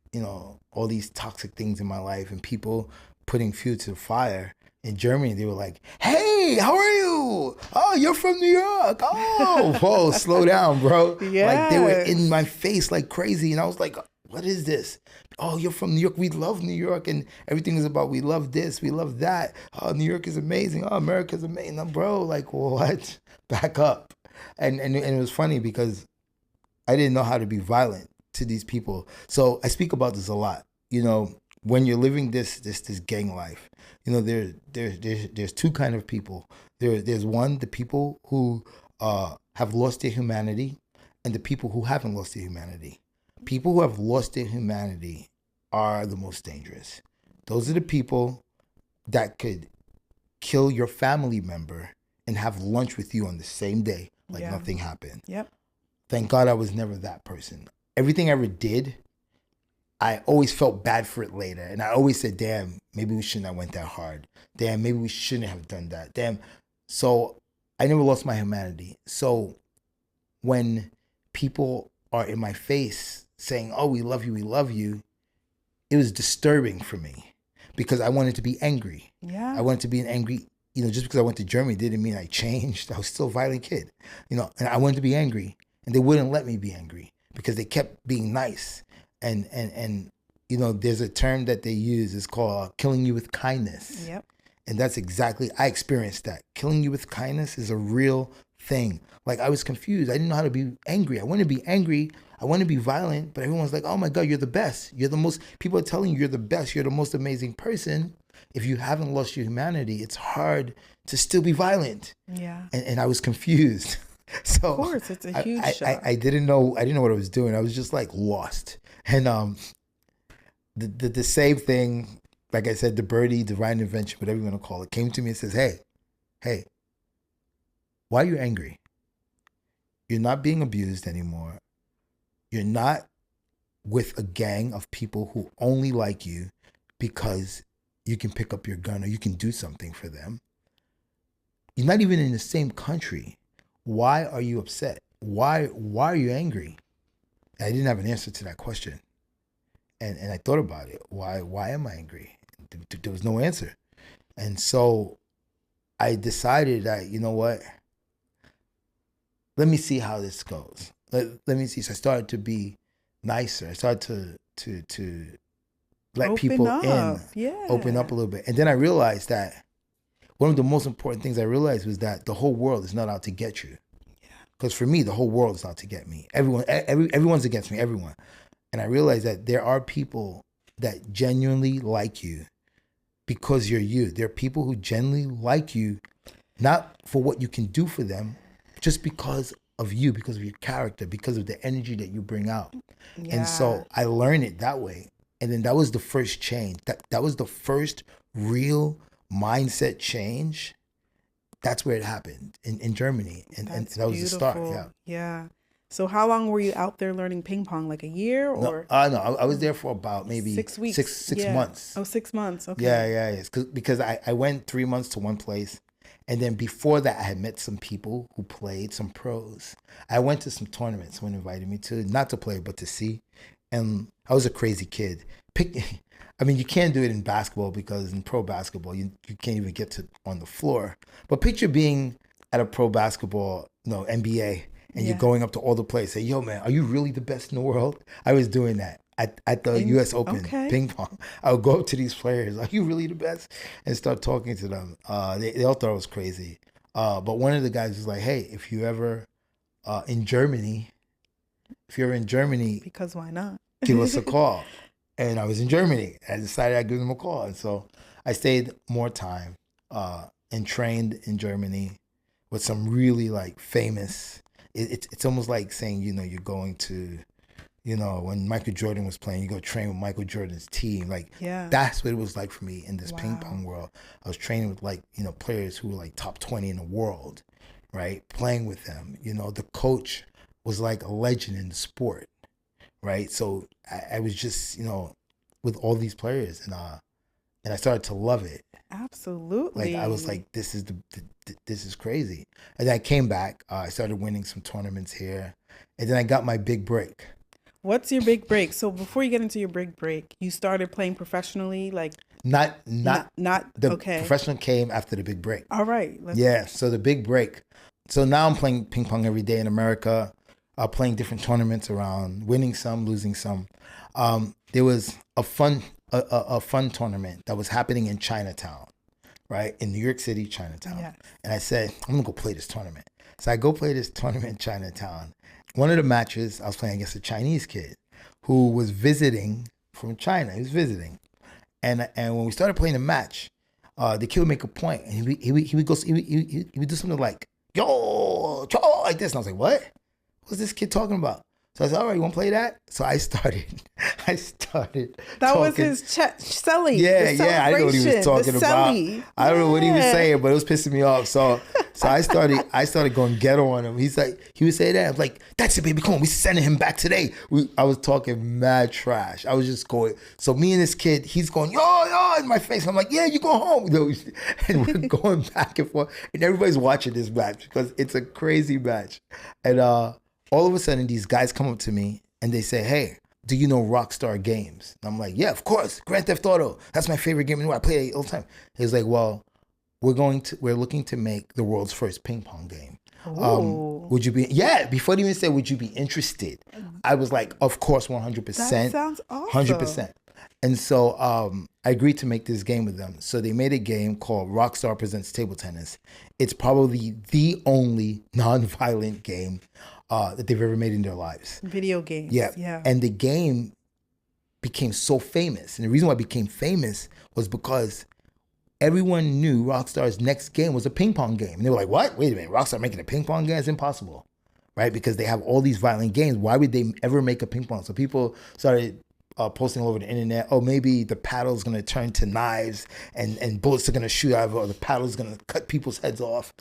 all these toxic things in my life and people putting fuel to the fire. In Germany, they were like, "Hey, how are you? Oh, you're from New York. Oh, whoa, slow down, bro." Yes. Like they were in my face like crazy. And I was like, what is this? Oh, you're from New York. We love New York, and everything is about we love this, we love that. Oh, New York is amazing. Oh, America's amazing. No, bro, like what? Back up. And it was funny because I didn't know how to be violent to these people. So I speak about this a lot. When you're living this gang life, there's two kind of people. There's one, the people who have lost their humanity, and the people who haven't lost their humanity. People who have lost their humanity are the most dangerous. Those are the people that could kill your family member and have lunch with you on the same day like nothing happened. Yep. Thank God I was never that person. Everything I ever did, I always felt bad for it later. And I always said, damn, maybe we shouldn't have went that hard. Damn, maybe we shouldn't have done that. Damn. So I never lost my humanity. So when people are in my face saying, "Oh, we love you," it was disturbing for me because I wanted to be angry. Yeah. I wanted to be an angry, just because I went to Germany didn't mean I changed. I was still a violent kid, and I wanted to be angry, and they wouldn't let me be angry because they kept being nice. And there's a term that they use. It's called killing you with kindness. Yep. And that's exactly, I experienced that. Killing you with kindness is a real thing. Like, I was confused. I didn't know how to be angry. I want to be angry. I want to be violent, but everyone's like, "Oh my God, you're the best. You're the most," people are telling you you're the best. You're the most amazing person. If you haven't lost your humanity, it's hard to still be violent. Yeah. And I was confused. So of course, it's a huge shock. I didn't know what I was doing. I was just like lost. And the same thing, like I said, the birdie, divine intervention, whatever you want to call it, came to me and says, hey, why are you angry? You're not being abused anymore. You're not with a gang of people who only like you because you can pick up your gun or you can do something for them. You're not even in the same country. Why are you upset? Why are you angry? I didn't have an answer to that question. And I thought about it. Why am I angry? There was no answer. And so I decided that, you know what? Let me see how this goes. Let me see. So I started to be nicer. I started to let people in, open up a little bit. And then I realized that one of the most important things I realized was that the whole world is not out to get you. Because for me, the whole world is out to get me. Everyone's against me, everyone. And I realized that there are people that genuinely like you because you're you. There are people who genuinely like you, not for what you can do for them, just because of you, because of your character, because of the energy that you bring out. Yeah. And so I learned it that way. And then that was the first change. That was the first real mindset change. That's where it happened in Germany. And that was the start. Yeah. Yeah. So how long were you out there learning ping pong? Like a year or? No, I was there for about maybe 6 weeks. Six months. Oh, 6 months. Okay. Yeah. Because I went 3 months to one place. And then before that, I had met some people who played, some pros. I went to some tournaments someone invited me to, not to play, but to see. And I was a crazy kid. I mean, you can't do it in basketball because in pro basketball, you can't even get to on the floor. But picture being at a pro basketball, NBA, and you're going up to all the players, say, yo, man, are you really the best in the world? I was doing that at the U.S. Open ping pong. I would go up to these players, are you really the best? And start talking to them. They all thought it was crazy. But one of the guys was like, hey, if you're ever in Germany, because why not? give us a call. And I was in Germany. I decided I'd give them a call. And so I stayed more time and trained in Germany with some really like famous. It's almost like saying, you're going to, when Michael Jordan was playing, you go train with Michael Jordan's team. Like, that's what it was like for me in this ping pong world. I was training with like, players who were like top 20 in the world, right? Playing with them. The coach was like a legend in the sport. Right. So I was just, with all these players and I started to love it. Absolutely. Like I was like, this is crazy. And then I came back. I started winning some tournaments here. And then I got my big break. What's your big break? So before you get into your big break, you started playing professionally, like not the okay. Professional came after the big break. All right. So the big break. So now I'm playing ping pong every day in America. Playing different tournaments around, winning some, losing some. There was a fun tournament that was happening in Chinatown, right? In New York City, Chinatown. Yes. And I said, I'm going to go play this tournament. So I go play this tournament in Chinatown. One of the matches, I was playing against a Chinese kid who was visiting from China. He was visiting. And when we started playing the match, the kid would make a point, and he would do something like, yo, like this. And I was like, what? What's this kid talking about? So I said, all right, you want to play that? So I started That talking. was his selly. Yeah. I didn't know what he was talking about. I don't know what he was saying, but it was pissing me off. So I started going ghetto on him. He would say that. I was like, that's it, baby. Come on, we sending him back today. I was talking mad trash. I was just going. So me and this kid, he's going, yo, in my face. I'm like, yeah, you go home. And we're going back and forth. And everybody's watching this match because it's a crazy match. And all of a sudden, these guys come up to me and they say, hey, do you know Rockstar Games? And I'm like, yeah, of course. Grand Theft Auto. That's my favorite game in the world. I play it all the time. He's like, well, we're looking to make the world's first ping pong game. Would you be, before they even said, would you be interested? I was like, of course, 100%. That sounds awesome. 100%. And so I agreed to make this game with them. So they made a game called Rockstar Presents Table Tennis. It's probably the only non-violent game that they've ever made in their lives. Video games. Yeah. And the game became so famous. And the reason why it became famous was because everyone knew Rockstar's next game was a ping pong game. And they were like, what? Wait a minute, Rockstar making a ping pong game? It's impossible, right? Because they have all these violent games. Why would they ever make a ping pong? So people started posting all over the internet, oh, maybe the paddle's going to turn to knives and bullets are going to shoot out of it, or the paddle's going to cut people's heads off.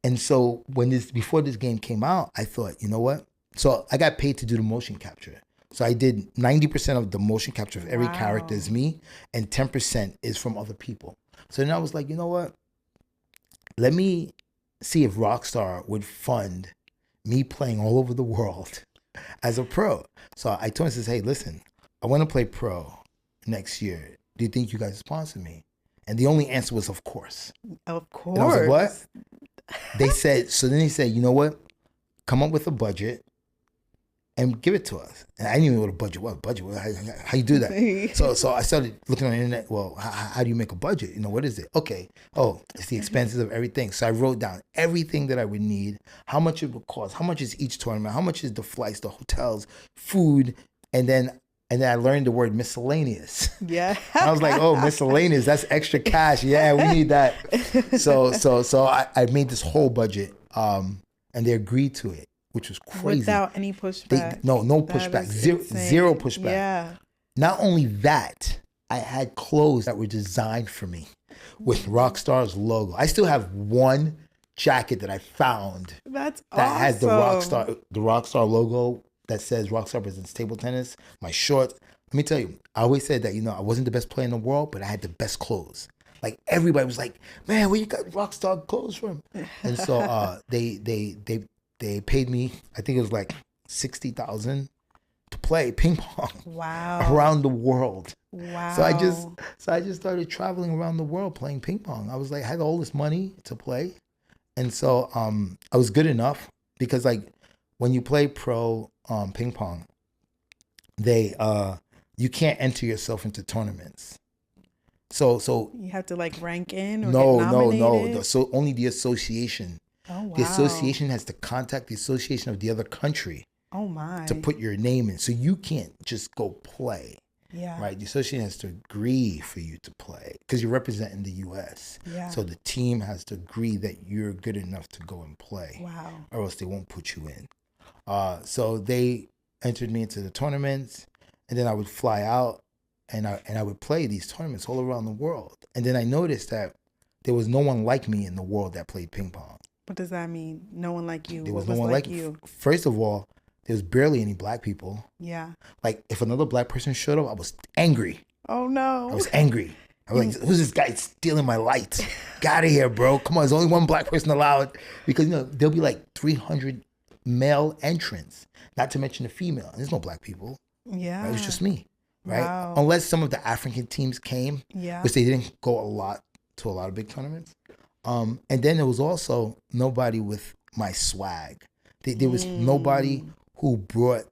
And so before this game came out, I thought, you know what? So I got paid to do the motion capture. So I did 90% of the motion capture of every character is me, and 10% is from other people. So then I was like, you know what? Let me see if Rockstar would fund me playing all over the world as a pro. So I told him, I says, hey, listen, I want to play pro next year. Do you think you guys sponsor me? And the only answer was, of course. Of course. And I was like, what? They said, so then he said, you know what? Come up with a budget and give it to us. And I didn't even know what a budget was. How you do that? So I started looking on the internet. Well, how do you make a budget? What is it? Okay. Oh, it's the expenses of everything. So I wrote down everything that I would need, how much it would cost, how much is each tournament, how much is the flights, the hotels, food, and then I learned the word miscellaneous. Yeah. I was like, oh, miscellaneous, that's extra cash. Yeah, we need that. So I made this whole budget, and they agreed to it, which was crazy. Without any pushback. No pushback. Zero pushback. Yeah. Not only that, I had clothes that were designed for me with Rockstar's logo. I still have one jacket that I found that has the Rockstar logo that says Rockstar Presents Table Tennis. My shorts. Let me tell you, I always said that, I wasn't the best player in the world, but I had the best clothes. Like everybody was like, man, where you got Rockstar clothes from? And so they paid me, I think it was like $60,000 to play ping pong Wow. around the world. Wow. So I just started traveling around the world playing ping pong. I was like, I had all this money to play. And so I was good enough because like when you play pro ping pong, they you can't enter yourself into tournaments. So you have to like rank in or no, get nominated? no. So only the association. Oh, wow. The association has to contact the association of the other country Oh, my. to put your name in. So you can't just go play. Yeah. Right, the association has to agree for you to play because you're representing the U.S. Yeah. So the team has to agree that you're good enough to go and play. Wow. Or else they won't put you in. So they entered me into the tournaments, and then I would fly out, and I would play these tournaments all around the world. And then I noticed that there was no one like me in the world that played ping pong. What does that mean? No one like you? There was what no one like you? First of all, there was barely any black people. Yeah. Like if another black person showed up, I was angry. Oh, no. I was angry. I was like, who's this guy stealing my light? Get out of here, bro. Come on, there's only one black person allowed. Because, there'll be like 300 male entrants, not to mention the female. And there's no black people. Yeah. Right? It was just me, right? Wow. Unless some of the African teams came, which they didn't go to a lot of big tournaments. And then there was also nobody with my swag. There was nobody who brought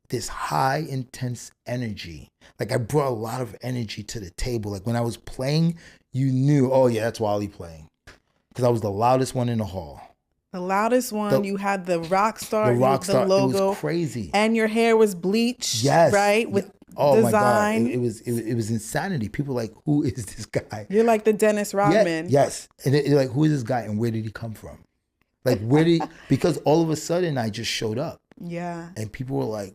this high, intense energy. Like I brought a lot of energy to the table. Like when I was playing, you knew, oh yeah, that's Wally playing. Because I was the loudest one in the hall. The loudest one, you had the rock star, the logo. It was crazy. And your hair was bleached, yes. right? With oh design. My God. It was insanity. People were like, who is this guy? You're like the Dennis Rodman. Yes. And they're like, who is this guy and where did he come from? Like because all of a sudden I just showed up. Yeah. And people were like,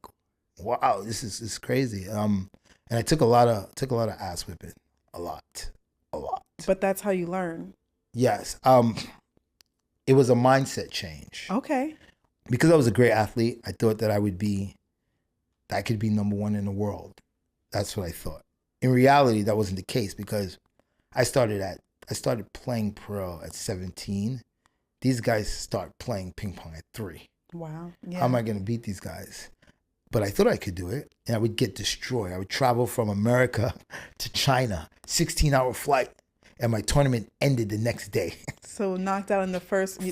wow, this is crazy. And I took a lot of ass whipping. A lot. But that's how you learn. Yes. It was a mindset change. Okay. Because I was a great athlete, I thought that I could be number one in the world. That's what I thought. In reality, that wasn't the case because I started playing pro at 17. These guys start playing ping pong at 3. Wow. Yeah. How am I going to beat these guys? But I thought I could do it, and I would get destroyed. I would travel from America to China, 16-hour flight, and my tournament ended the next day. So knocked out in the first round.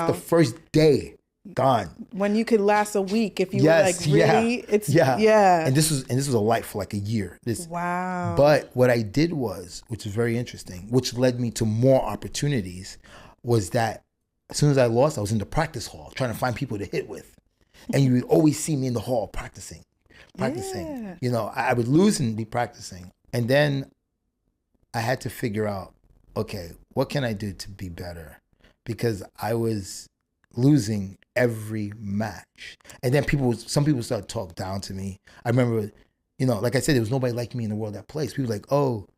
The first day, gone. When you could last a week if you were like really, yeah. And this was a life for like a year. Wow. But what I did was, which is very interesting, which led me to more opportunities, was that as soon as I lost, I was in the practice hall trying to find people to hit with. And you would always see me in the hall practicing. Yeah. I would lose and be practicing. And then I had to figure out, okay, what can I do to be better? Because I was losing every match. And then some people started to talk down to me. I remember, like I said, there was nobody like me in the world that plays. People were like, oh,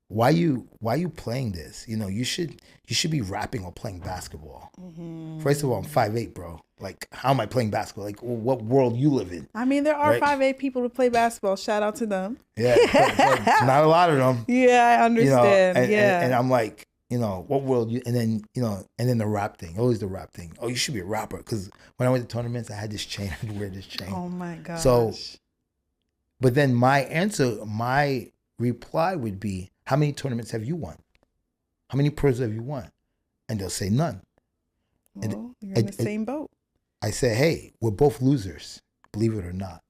why you playing this? You should be rapping or playing basketball. Mm-hmm. First of all, I'm 5'8", bro. Like, how am I playing basketball? Like, what world you live in? I mean, there are 5'8" people who play basketball. Shout out to them. Yeah, but not a lot of them. Yeah, I understand. And I'm like, what world you? And then and then the rap thing. Always the rap thing. Oh, you should be a rapper. Because when I went to tournaments, I had this chain. I would wear this chain. Oh my gosh. So, but then my reply would be, how many tournaments have you won? How many pros have you won? And they'll say none. Well, you're in the same boat. I say, hey, we're both losers, believe it or not.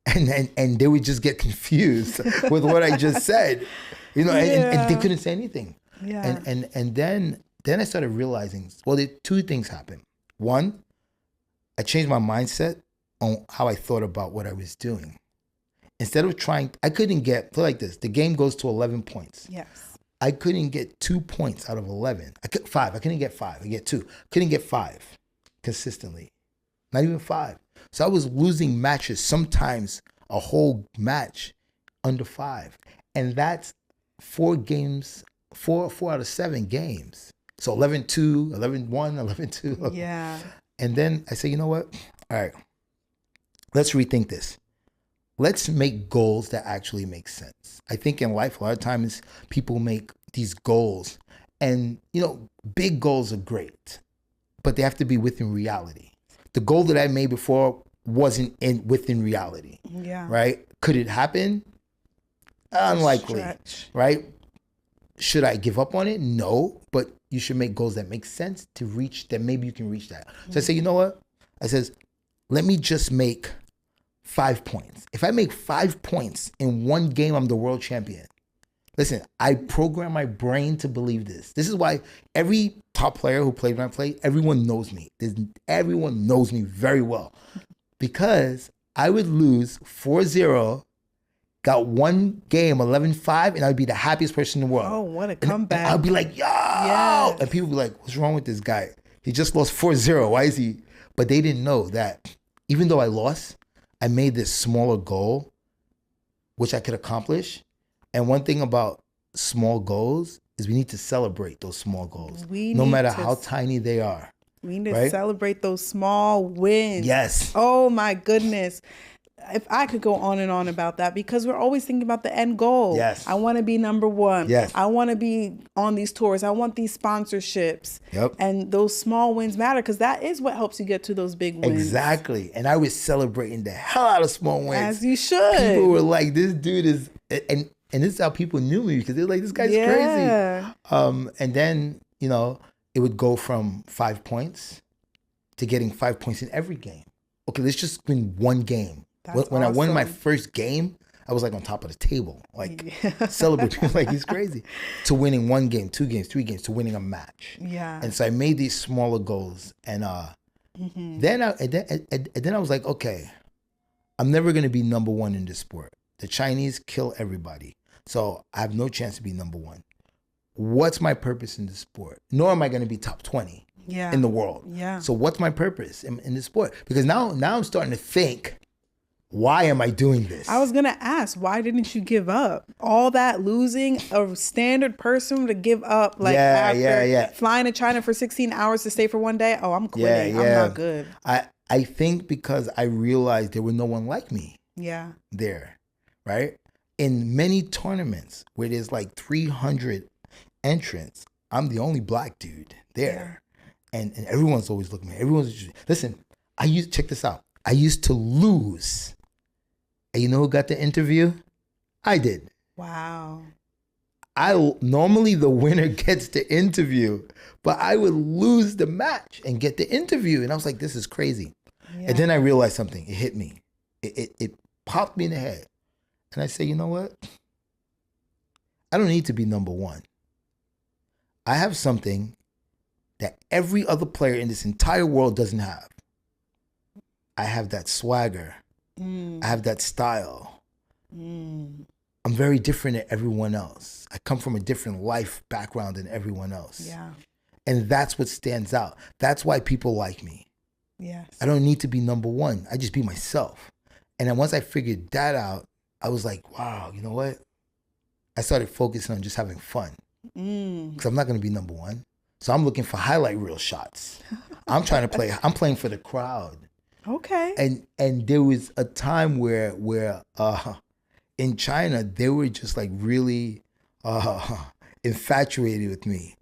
And they would just get confused with what I just said, and they couldn't say anything. Yeah. And then I started realizing, well, two things happened. One, I changed my mindset on how I thought about what I was doing. Instead of I couldn't get, like this, the game goes to 11 points. Yes. I couldn't get 2 points out of 11. I couldn't get 5. I get 2. Couldn't get 5 consistently. Not even 5. So I was losing matches, sometimes a whole match under 5. And that's 4 out of 7 games. So 11-2, 11-1, 11-2. Yeah. And then I say, you know what? All right, let's rethink this. Let's make goals that actually make sense. I think in life, a lot of times people make these goals and, big goals are great, but they have to be within reality. The goal that I made before wasn't within reality. Yeah. Right? Could it happen? Unlikely. Right? Should I give up on it? No, but you should make goals that make sense to reach, that maybe you can reach that. So I say, you know what? I says, let me just make 5 points. If I make 5 points in one game, I'm the world champion. Listen, I program my brain to believe this. This is why every top player who played when I played, everyone knows me. Everyone knows me very well. Because I would lose 4-0, got one game, 11-5, and I'd be the happiest person in the world. Oh, what a comeback. And I'd be like, yo! Yes. And people would be like, what's wrong with this guy? He just lost 4-0. Why is he? But they didn't know that even though I lost, I made this smaller goal, which I could accomplish. And one thing about small goals is we need to celebrate those small goals, no matter how tiny they are. We need to celebrate those small wins. Yes. Oh, my goodness. If I could go on and on about that, because we're always thinking about the end goal. Yes. I want to be number one. Yes. I want to be on these tours. I want these sponsorships. Yep. And those small wins matter because that is what helps you get to those big wins. Exactly. And I was celebrating the hell out of small wins. As you should. People were like, this dude is, and this is how people knew me, because they were like, this guy's crazy. And then, you know, it would go from 5 points to getting 5 points in every game. Okay, let's just win one game. When I won my first game, I was like on top of the table, like celebrating like he's crazy. To winning one game, 2 games, 3 games, to winning a match. Yeah. And so I made these smaller goals, and then I was like, okay, I'm never gonna be number one in this sport. The Chinese kill everybody, so I have no chance to be number one. What's my purpose in this sport? Nor am I gonna be top 20 in the world. Yeah. So what's my purpose in this sport? Because now I'm starting to think, why am I doing this? I was going to ask, why didn't you give up? All that losing, a standard person to give up after flying to China for 16 hours to stay for one day? Oh, I'm quitting. I'm not good. I think because I realized there was no one like me there, right? In many tournaments where there's like 300 entrants, I'm the only black dude there. And everyone's always looking at me. Listen, check this out. I used to lose. And you know who got the interview? I did. Wow. Normally the winner gets the interview, but I would lose the match and get the interview. And I was like, this is crazy. Yeah. And then I realized something. It hit me. It popped me in the head. And I said, you know what? I don't need to be number one. I have something that every other player in this entire world doesn't have. I have that swagger. I have that style. I'm very different than everyone else. I come from a different life background than everyone else. Yeah. And that's what stands out. That's why people like me. Yes. I don't need to be number one. I just be myself. And then once I figured that out, I was like, wow, you know what? I started focusing on just having fun. Because I'm not going to be number one. So I'm looking for highlight reel shots. I'm playing for the crowd. Okay. And there was a time where in China, they were just like really infatuated with me.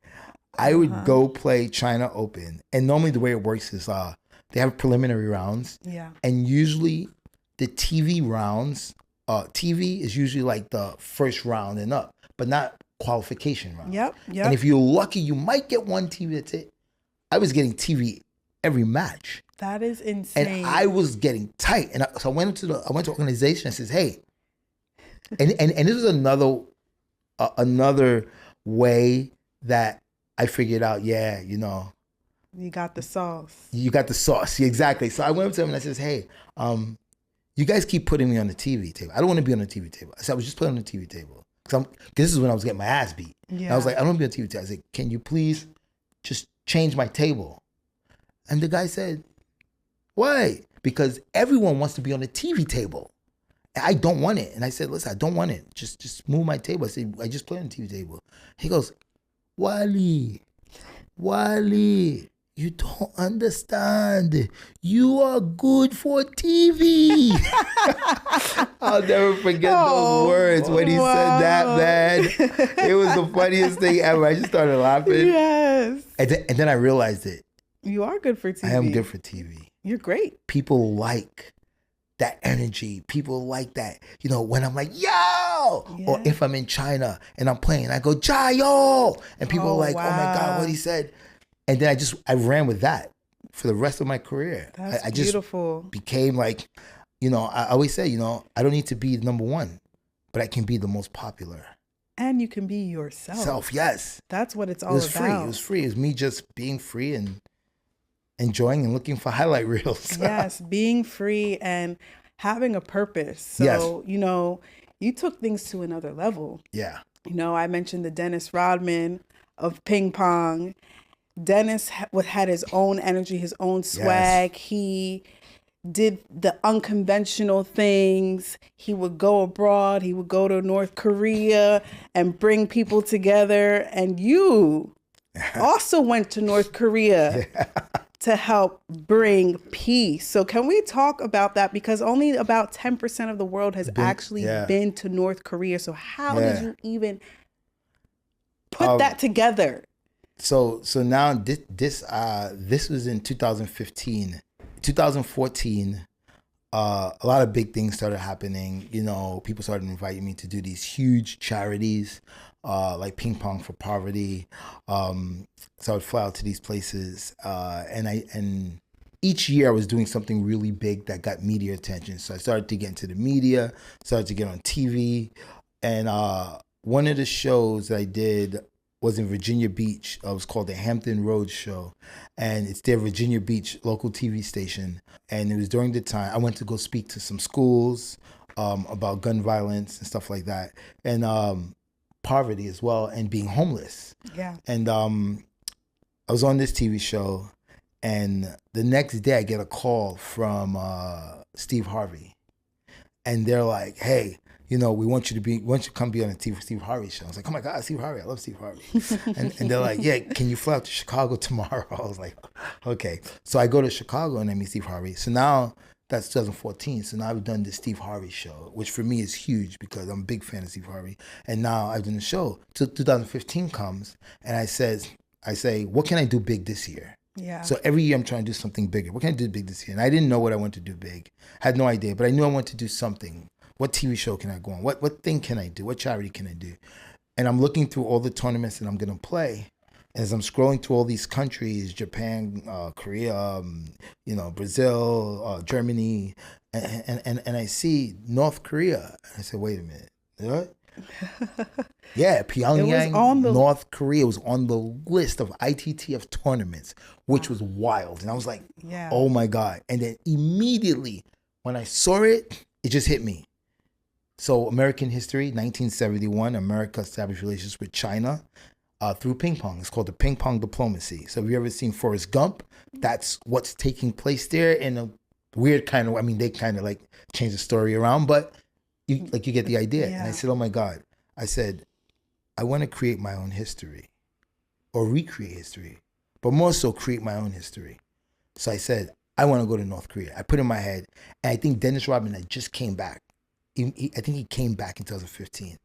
I would go play China Open. And normally the way it works is they have preliminary rounds. Yeah. And usually the TV rounds, TV is usually like the first round and up, but not qualification round. Yep. And if you're lucky, you might get one TV, that's it. I was getting TV every match. That is insane. And I was getting tight. And so I went to organization and says, hey, and this is another way that I figured out, you know. You got the sauce. You got the sauce. Exactly. So I went up to him and I says, hey, you guys keep putting me on the TV table. I don't want to be on the TV table. I said, I was just playing on the TV table. Because this is when I was getting my ass beat. Yeah. And I was like, I don't want to be on the TV table. I said, can you please just change my table? And the guy said, why? Because everyone wants to be on the TV table. And I don't want it. And I said, listen, I don't want it. Just move my table. I said, I just play on the TV table. He goes, Wally, you don't understand. You are good for TV. I'll never forget those words when he said that, man. It was the funniest thing ever. I just started laughing. Yes. And then I realized it. You are good for TV. I am good for TV. You're great. People like that energy. People like that, when I'm like, yo, or if I'm in China and I'm playing, I go, Jayo, and people are like, oh my God, what he said. And then I ran with that for the rest of my career. That's I just beautiful. became like, I always say, I don't need to be number one, but I can be the most popular. And you can be yourself. Yes. That's what it's all about. It was free. It was me just being free and enjoying and looking for highlight reels. Yes, being free and having a purpose. So, you took things to another level. Yeah. I mentioned the Dennis Rodman of ping pong. Dennis had his own energy, his own swag. Yes. He did the unconventional things. He would go abroad. He would go to North Korea and bring people together. And you also went to North Korea. Yeah. To help bring peace. So can we talk about that? Because only about 10% of the world has actually been to North Korea. So how did you even put that together? So now this was in 2015. 2014, a lot of big things started happening. People started inviting me to do these huge charities, like Ping Pong for Poverty. So I would fly out to these places, and each year I was doing something really big that got media attention. So I started to get into the media, started to get on TV, and one of the shows that I did was in Virginia Beach. It was called the Hampton Roads Show, and it's their Virginia Beach local TV station. And it was during the time I went to go speak to some schools about gun violence and stuff like that, and poverty as well, and being homeless. Yeah. And I was on this TV show, and the next day I get a call from Steve Harvey, and they're like, "Hey, we want you to come be on the Steve Harvey show." I was like, "Oh my God, Steve Harvey! I love Steve Harvey." and they're like, "Yeah, can you fly out to Chicago tomorrow?" I was like, "Okay." So I go to Chicago and I meet Steve Harvey. So now that's 2014. So now I've done the Steve Harvey show, which for me is huge because I'm a big fan of Steve Harvey. And now I've done the show. So 2015 comes, and I say, what can I do big this year? Yeah. So every year I'm trying to do something bigger. What can I do big this year? And I didn't know what I wanted to do big. I had no idea, but I knew I wanted to do something. What TV show can I go on? What thing can I do? What charity can I do? And I'm looking through all the tournaments that I'm going to play. And as I'm scrolling through all these countries, Japan, Korea, Brazil, Germany, and I see North Korea. I said, wait a minute. What? Yeah, Pyongyang, North Korea was on the list of ITTF tournaments, which was wild. And I was like, oh my God. And then immediately when I saw it, it just hit me. So American history, 1971, America established relations with China through ping pong. It's called the ping pong diplomacy. So have you ever seen Forrest Gump? That's what's taking place there in a weird kind of, they kind of like change the story around, but you get the idea. Yeah. And I said, oh my God. I said, I want to create my own history or recreate history, but more so create my own history. So I said, I want to go to North Korea. I put in my head, and I think Dennis Rodman had just came back. I think he came back in 2015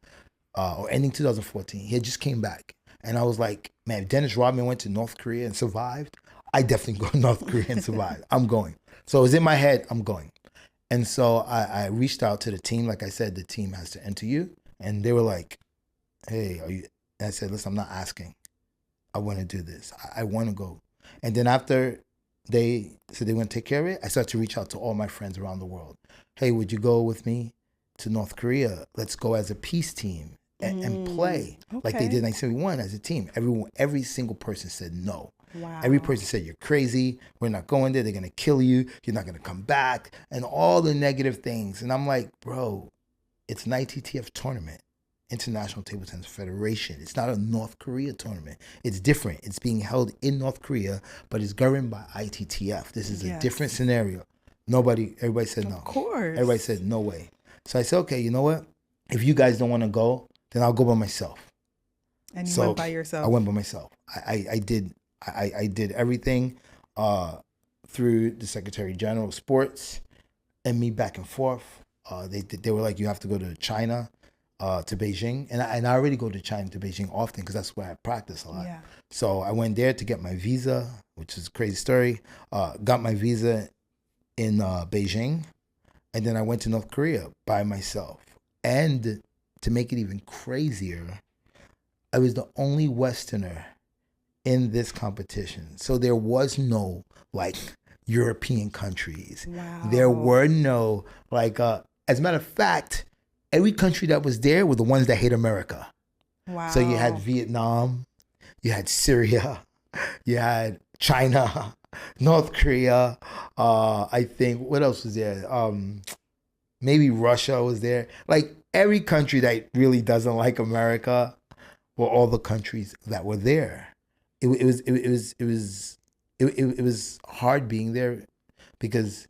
or ending 2014. He had just came back. And I was like, man, if Dennis Rodman went to North Korea and survived, I definitely go to North Korea and survive. I'm going. So it was in my head, I'm going. And so I reached out to the team. Like I said, the team has to enter you. And they were like, hey, are you? And I said, listen, I'm not asking. I want to do this. I want to go. And then after they said they want to take care of it, I started to reach out to all my friends around the world. Hey, would you go with me to North Korea? Let's go as a peace team and play like they did in 1971 as a team. Every single person said no. Wow. Every person said, you're crazy. We're not going there. They're going to kill you. You're not going to come back. And all the negative things. And I'm like, bro, it's an ITTF tournament, International Table Tennis Federation. It's not a North Korea tournament. It's different. It's being held in North Korea, but it's governed by ITTF. This is a different scenario. Everybody said no. Of course. Everybody said no way. So I said, okay, you know what? If you guys don't want to go, then I'll go by myself. And you went by yourself. I went by myself. I did everything through the Secretary General of Sports and me back and forth. They were like, you have to go to China, to Beijing. And I already go to China, to Beijing often because that's where I practice a lot. Yeah. So I went there to get my visa, which is a crazy story. Got my visa in Beijing, and then I went to North Korea by myself. And to make it even crazier, I was the only Westerner in this competition. So there was no like European countries. Wow. There were no like as a matter of fact, every country that was there were the ones that hate America. Wow. So you had Vietnam, you had Syria, you had China, North Korea, I think what else was there? Maybe Russia was there. Like every country that really doesn't like America were all the countries that were there. It was hard being there because,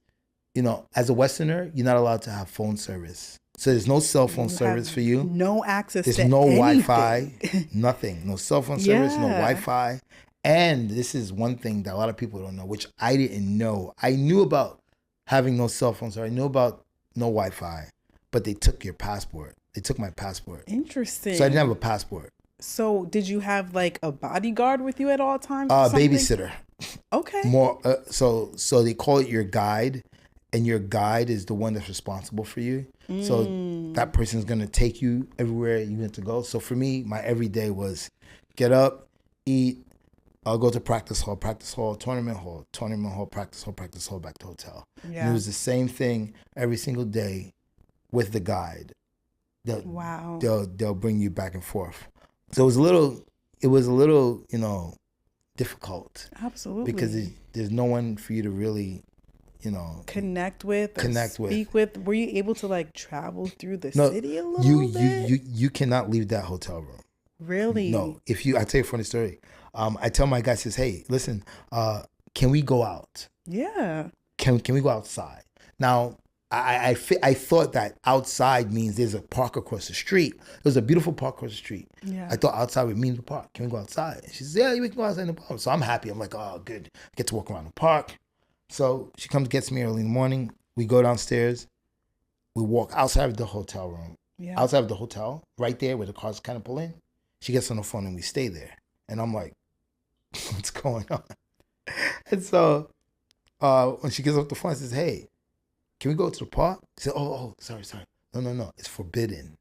you know, as a Westerner, you're not allowed to have phone service. So there's no cell phone service for you. No access There's to no anything. Wi-Fi, nothing. No cell phone service, no Yeah. Wi-Fi. And this is one thing that a lot of people don't know, which I didn't know. I knew about having no cell phones, or I knew about no Wi-Fi, but they took your passport. They took my passport. Interesting. So I didn't have a passport. So did you have like a bodyguard with you at all times? or something? Babysitter. Okay. More. So they call it your guide, and your guide is the one that's responsible for you. So that person's gonna take you everywhere you need to go. So for me, my everyday was get up, eat, I'll go to practice hall, tournament hall, practice hall, back to hotel. Yeah. And it was the same thing every single day with the guide. Wow. They'll bring you back and forth. So it was a little, you know, difficult. Absolutely. Because there's no one for you to really, you know, connect with, speak with. Were you able to like travel through the city a little bit? You cannot leave that hotel room. Really? No. I tell you a funny story. I tell my guy, says, hey, listen, can we go out? Yeah. Can we go outside? Now, I thought that outside means there's a park across the street. There's a beautiful park across the street. Yeah. I thought outside would mean the park. Can we go outside? And she says, yeah, we can go outside in the park. So I'm happy. I'm like, oh, good. I get to walk around the park. So she comes, gets me early in the morning. We go downstairs. We walk outside of the hotel room. Yeah. Outside of the hotel, right there where the cars kind of pull in. She gets on the phone and we stay there. And I'm like, what's going on? And so when she gets off the phone, I says, hey, can we go to the park? She said, oh, sorry. No. It's forbidden.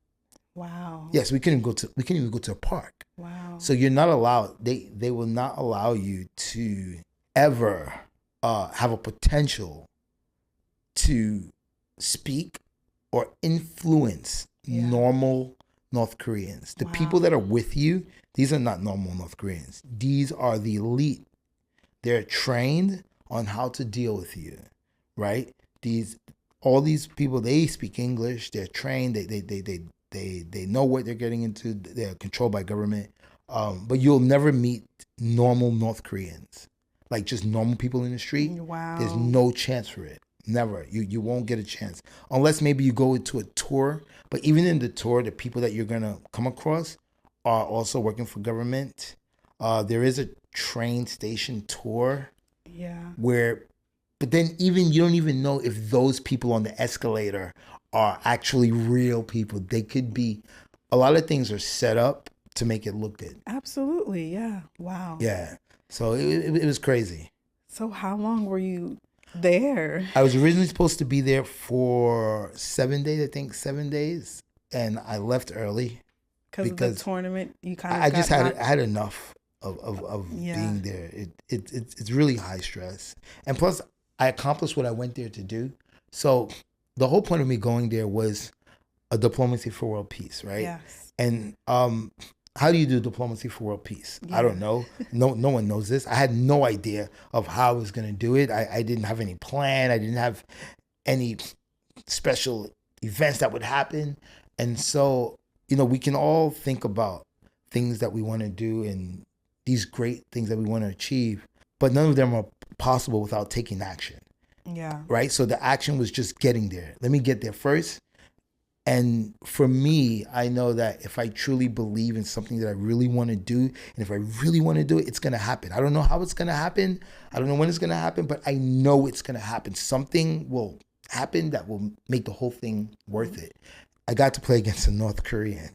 Wow. Yes, we couldn't even go to a park. Wow. So you're not allowed, they will not allow you to ever have a potential to speak or influence normal North Koreans. The people that are with you, these are not normal North Koreans. These are the elite. They're trained on how to deal with you, right? All these people, they speak English. They're trained. They know what they're getting into. They're controlled by government. But you'll never meet normal North Koreans, like just normal people in the street. Wow. There's no chance for it. Never. You won't get a chance unless maybe you go into a tour. But even in the tour, the people that you're gonna come across are also working for government. There is a train station tour. Yeah. But then even you don't even know if those people on the escalator are actually real people. They could be. A lot of things are set up to make it look good. Absolutely. Yeah. Wow. Yeah. So it was crazy. So how long were you there? I was originally supposed to be there for 7 days, I think 7 days. And I left early. Because of the tournament, you kind of I had enough of being there. It's really high stress. And plus, I accomplished what I went there to do. So the whole point of me going there was a diplomacy for world peace, right? Yes. And how do you do diplomacy for world peace? Yeah. I don't know. No one knows this. I had no idea of how I was going to do it. I didn't have any plan. I didn't have any special events that would happen. And so, you know, we can all think about things that we want to do and these great things that we want to achieve, but none of them are possible without taking action. Yeah. Right? So the action was just getting there. Let me get there first. And for me, I know that if I truly believe in something that I really want to do, and if I really want to do it, it's going to happen. I don't know how it's going to happen. I don't know when it's going to happen, but I know it's going to happen. Something will happen that will make the whole thing worth it. I got to play against a North Korean.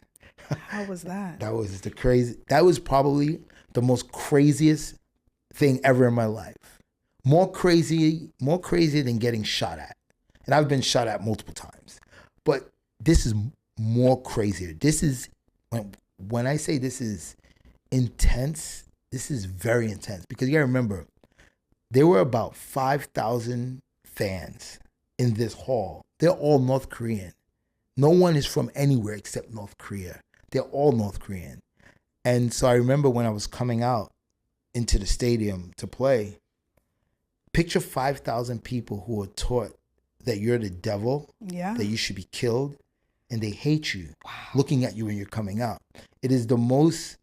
How was that? That was probably the most craziest thing ever in my life. more crazy than getting shot at. And I've been shot at multiple times. But this is more crazier. This is, when I say this is intense, this is very intense. Because you gotta remember, there were about 5,000 fans in this hall. They're all North Korean. No one is from anywhere except North Korea. They're all North Korean. And so I remember when I was coming out into the stadium to play, picture 5,000 people who are taught that you're the devil, that you should be killed, and they hate you, looking at you when you're coming out. It is the most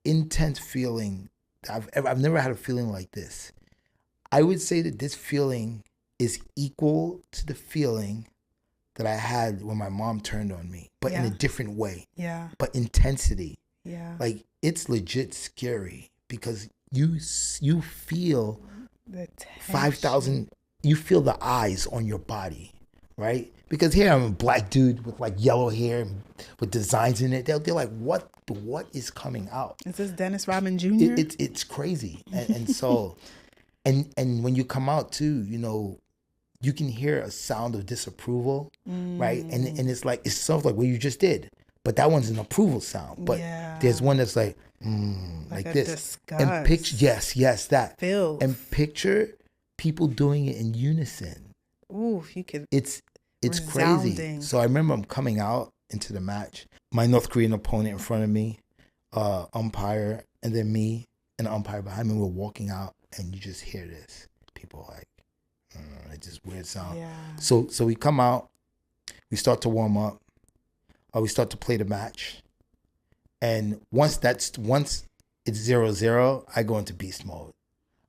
intense feeling I've never had a feeling like this. I would say that this feeling is equal to the feeling that I had when my mom turned on me, but in a different way. Yeah. But intensity. Yeah. Like, it's legit scary because you feel 5,000, you feel the eyes on your body, right? Because here I'm a black dude with like yellow hair and with designs in it. They're like, what is coming out? Is this Dennis Rodman Jr.? It's crazy. And so, and when you come out too, you know, you can hear a sound of disapproval, right? And it's like, it's sort of like what you just did. But that one's an approval sound. But there's one that's like this. Disgust. And picture, yes, that. Filth. And picture people doing it in unison. Ooh, you could. It's crazy. So I remember I'm coming out into the match. My North Korean opponent in front of me, umpire, and then me and the umpire behind me were walking out, and you just hear this. People like, it's this weird sound. Yeah. So we come out, we start to warm up, we start to play the match, and once it's 0-0, I go into beast mode.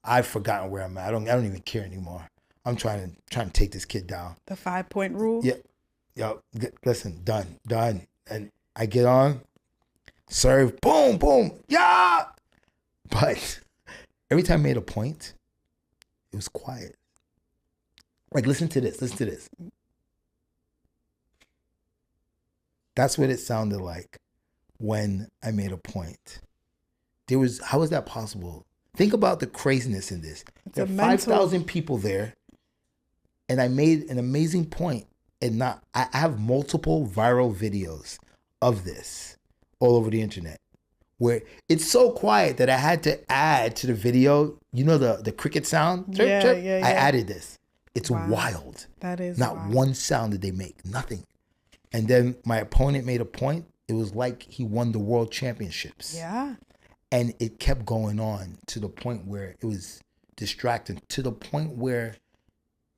I've forgotten where I'm at. I don't even care anymore. I'm trying to take this kid down. The 5-point rule? Yeah. Listen, done. And I get on, serve, boom, boom, yeah. But every time I made a point, it was quiet. Like, listen to this. That's what it sounded like when I made a point. How is that possible? Think about the craziness in this. There are 5,000 people there, and I made an amazing point. And I have multiple viral videos of this all over the internet, where it's so quiet that I had to add to the video, you know, the cricket sound? Chirp, chirp. I added this. It's wild. That is not wild. One sound did they make, nothing. And then my opponent made a point. It was like he won the world championships. Yeah. And it kept going on to the point where it was distracting, to the point where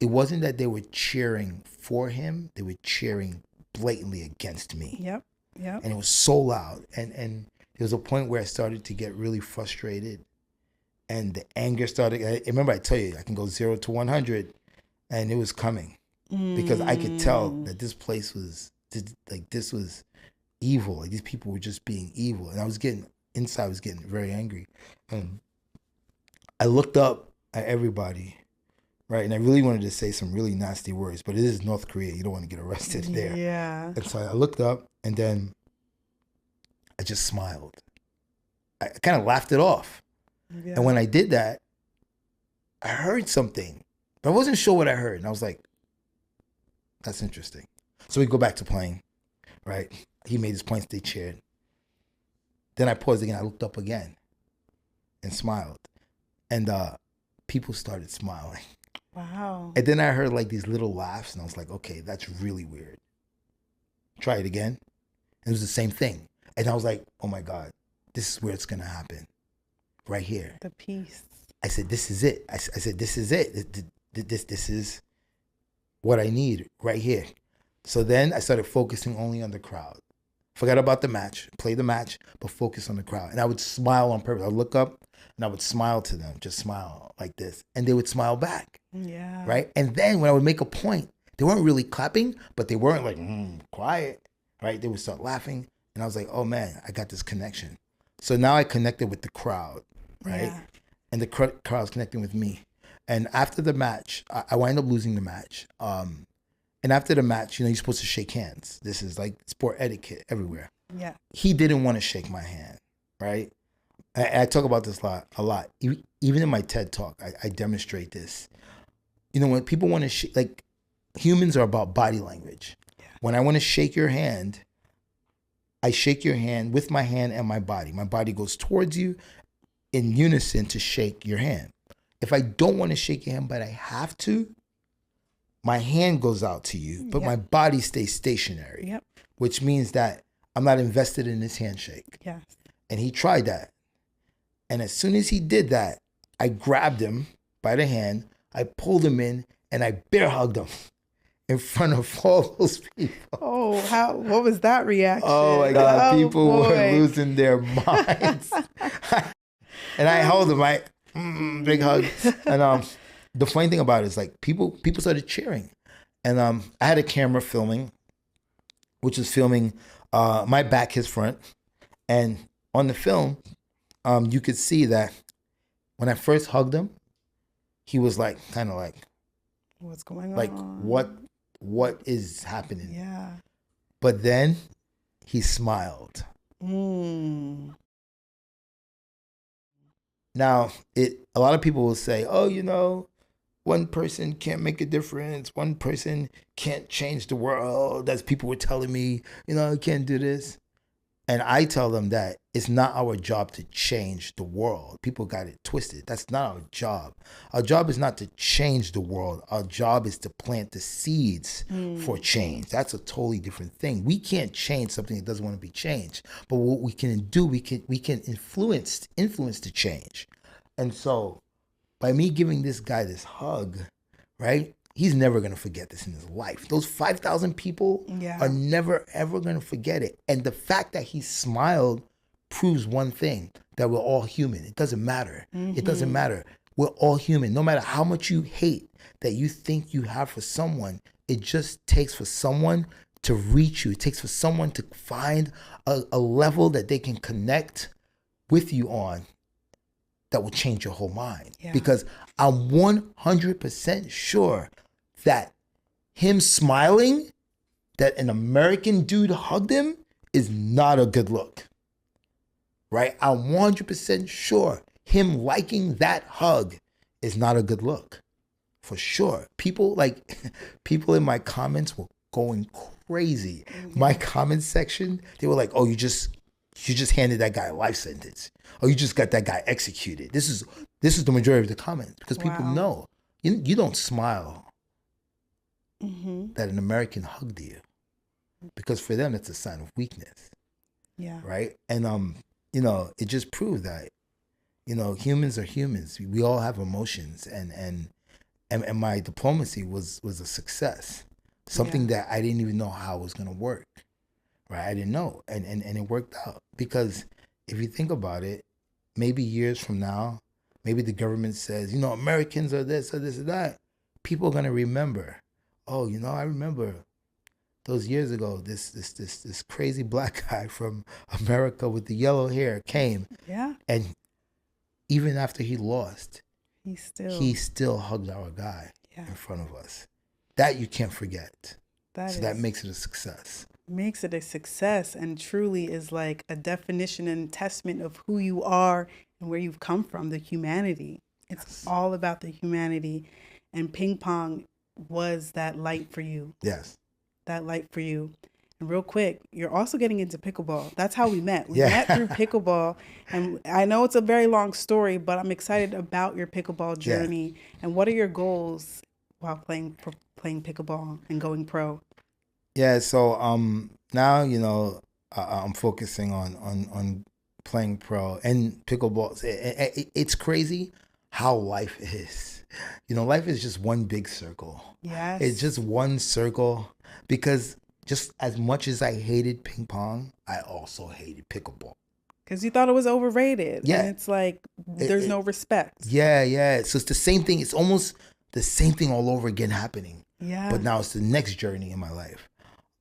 it wasn't that they were cheering for him, they were cheering blatantly against me. Yep. And it was so loud. And there was a point where I started to get really frustrated, and the anger started. I remember I tell you, I can go 0 to 100, and it was coming because I could tell that this place was like, this was evil. Like, these people were just being evil, and I was getting very angry. And I looked up at everybody, right? And I really wanted to say some really nasty words, but it is North Korea. You don't want to get arrested there. Yeah. And so I looked up, and then I just smiled. I kind of laughed it off. Yeah. And when I did that, I heard something, but I wasn't sure what I heard. And I was like, that's interesting. So we go back to playing, right? He made his points, they cheered. Then I paused again. I looked up again and smiled. And people started smiling. Wow. And then I heard like these little laughs, and I was like, okay, that's really weird. Try it again. And it was the same thing. And I was like, oh my God, this is where it's going to happen. Right here. The peace. I said, this is it. I said, this is it. This is what I need right here. So then I started focusing only on the crowd. Forgot about the match, play the match, but focus on the crowd. And I would smile on purpose. I would look up and I would smile to them, just smile like this. And they would smile back. Yeah. Right? And then when I would make a point, they weren't really clapping, but they weren't like, quiet. Right? They would start laughing. And I was like, oh man, I got this connection. So now I connected with the crowd, right? Yeah. And the crowd's connecting with me. And after the match, I wind up losing the match. And after the match, you're supposed to shake hands. This is like sport etiquette everywhere. Yeah. He didn't want to shake my hand, right? I talk about this a lot. He even in my TED talk, I demonstrate this. You know, when people want to like, humans are about body language. Yeah. When I want to shake your hand, I shake your hand with my hand and my body. My body goes towards you in unison to shake your hand. If I don't want to shake your hand, but I have to, my hand goes out to you, but my body stays stationary. Yep. Which means that I'm not invested in this handshake. Yes. And he tried that. And as soon as he did that, I grabbed him by the hand, I pulled him in, and I bear hugged him in front of all those people. Oh, what was that reaction? Oh my God, people were losing their minds. And I held him, big hug. And the funny thing about it is, like, people started cheering. And I had a camera filming, which was filming my back, his front. And on the film, you could see that when I first hugged him, he was like, kind of like, what's going on? Like, what is happening? Yeah. But then he smiled. Now, a lot of people will say, oh, you know, one person can't make a difference. One person can't change the world. As people were telling me, you know, you can't do this. And I tell them that it's not our job to change the world. People got it twisted. That's not our job. Our job is not to change the world. Our job is to plant the seeds for change. That's a totally different thing. We can't change something that doesn't want to be changed. But what we can do, we can influence the change. And so by me giving this guy this hug, right? He's never going to forget this in his life. Those 5,000 people are never, ever going to forget it. And the fact that he smiled proves one thing, that we're all human. It doesn't matter. It doesn't matter. We're all human. No matter how much you hate that you think you have for someone, it just takes for someone to reach you. It takes for someone to find a level that they can connect with you on that will change your whole mind. Yeah. Because I'm 100% sure that him smiling, that an American dude hugged him, is not a good look, right? I'm 100% sure him liking that hug is not a good look, for sure. People in my comments were going crazy. My comment section, they were like, oh, you just handed that guy a life sentence. Oh, you just got that guy executed. This is the majority of the comments, because people know you don't smile that an American hugged you, because for them it's a sign of weakness. Yeah. Right. And you know, it just proved that, you know, humans are humans. We all have emotions, and my diplomacy was a success. Something that I didn't even know how it was gonna work. Right. I didn't know. And it worked out, because if you think about it, maybe years from now, maybe the government says, you know, Americans are this or this or that. People are gonna remember. Oh, you know, I remember those years ago, this crazy black guy from America with the yellow hair came. Yeah. And even after he lost, he still hugged our guy in front of us. That you can't forget. That makes it a success. Makes it a success, and truly is like a definition and testament of who you are and where you've come from, the humanity. It's all about the humanity. And ping pong was that light for you. Yes. That light for you. And real quick, you're also getting into pickleball. That's how we met. We met through pickleball. And I know it's a very long story, but I'm excited about your pickleball journey. Yeah. And what are your goals while playing pickleball and going pro? Yeah, so now, you know, I'm focusing on playing pro and pickleball. It's crazy how life is. You know, life is just one big circle. Yes. It's just one circle, because just as much as I hated ping pong, I also hated pickleball. Because you thought it was overrated. Yeah. And it's like, there's no respect. Yeah. So it's the same thing. It's almost the same thing all over again happening. Yeah. But now it's the next journey in my life.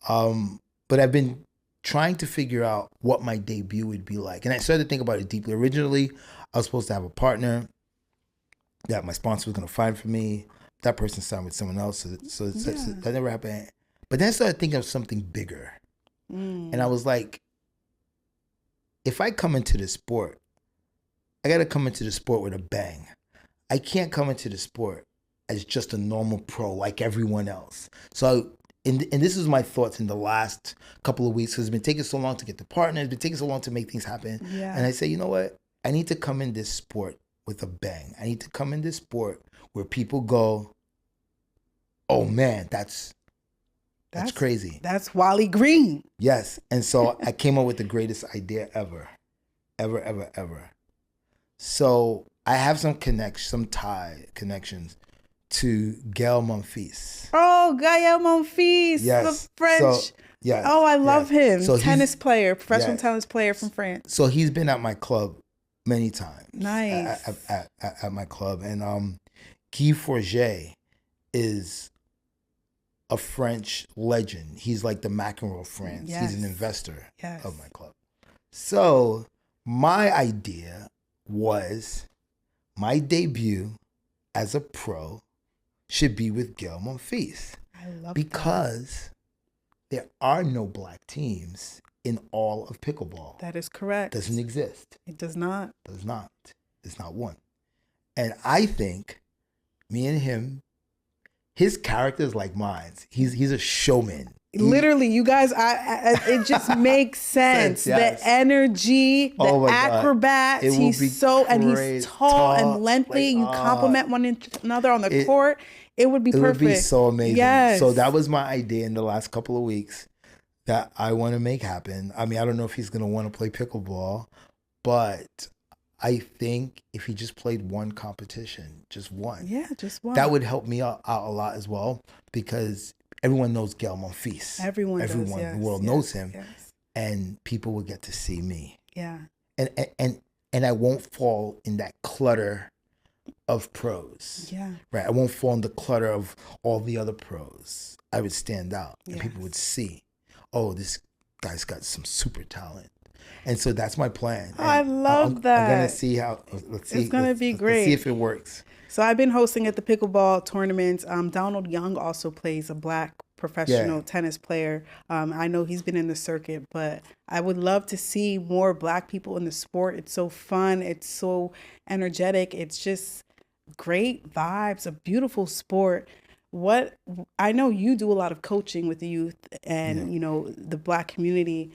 But I've been trying to figure out what my debut would be like. And I started to think about it deeply. Originally, I was supposed to have a partner that my sponsor was going to find for me. That person signed with someone else. So that never happened. But then I started thinking of something bigger. And I was like, if I come into the sport, I got to come into the sport with a bang. I can't come into the sport as just a normal pro like everyone else. So, and this is my thoughts in the last couple of weeks, because it's been taking so long to get the partners, it's been taking so long to make things happen. Yeah. And I say, you know what? I need to come in this sport with a bang. I need to come in this sport where people go, oh man, that's crazy. That's Wally Green. Yes. And so I came up with the greatest idea ever. So I have some connections to Gael Monfils. Oh, Gael Monfils, Yes. the French. So, yes. Oh, I love him. So tennis player, professional tennis player from France. So he's been at my club many times. Nice. At my club. And Guy Forget is a French legend. He's like the McEnroe of France. Yes. He's an investor Yes. of my club. So my idea was my debut as a pro should be with Gael Monfils. I love because there are no black teams in all of pickleball. That is correct. Doesn't exist. It does not. Does not. It's not one. And I think me and him, his character is like mine. He's a showman. Literally, you guys, it just makes sense. Yes. The energy, the acrobat. He's tall and lengthy. You complement one another on the court. It would be perfect. It would be so amazing. Yes. So that was my idea in the last couple of weeks that I want to make happen. I mean, I don't know if he's going to want to play pickleball, but I think if he just played one competition, just one. Yeah, just one. That would help me out a lot as well, because everyone knows Gael Monfils. Everyone in the world knows him. Yes. And people will get to see me. Yeah. And I won't fall in that clutter of pros. Yeah. Right. I won't fall in the clutter of all the other pros. I would stand out and Yes. people would see, oh, this guy's got some super talent. And so that's my plan. Oh, I love that. I'm going to see how, let's see. It's going to be great. Let's see if it works. So I've been hosting at the pickleball tournaments. Donald Young also plays, a black professional tennis player. I know he's been in the circuit, but I would love to see more black people in the sport. It's so fun. It's so energetic. It's just great vibes, a beautiful sport. What I know, you do a lot of coaching with the youth and, you know, the black community.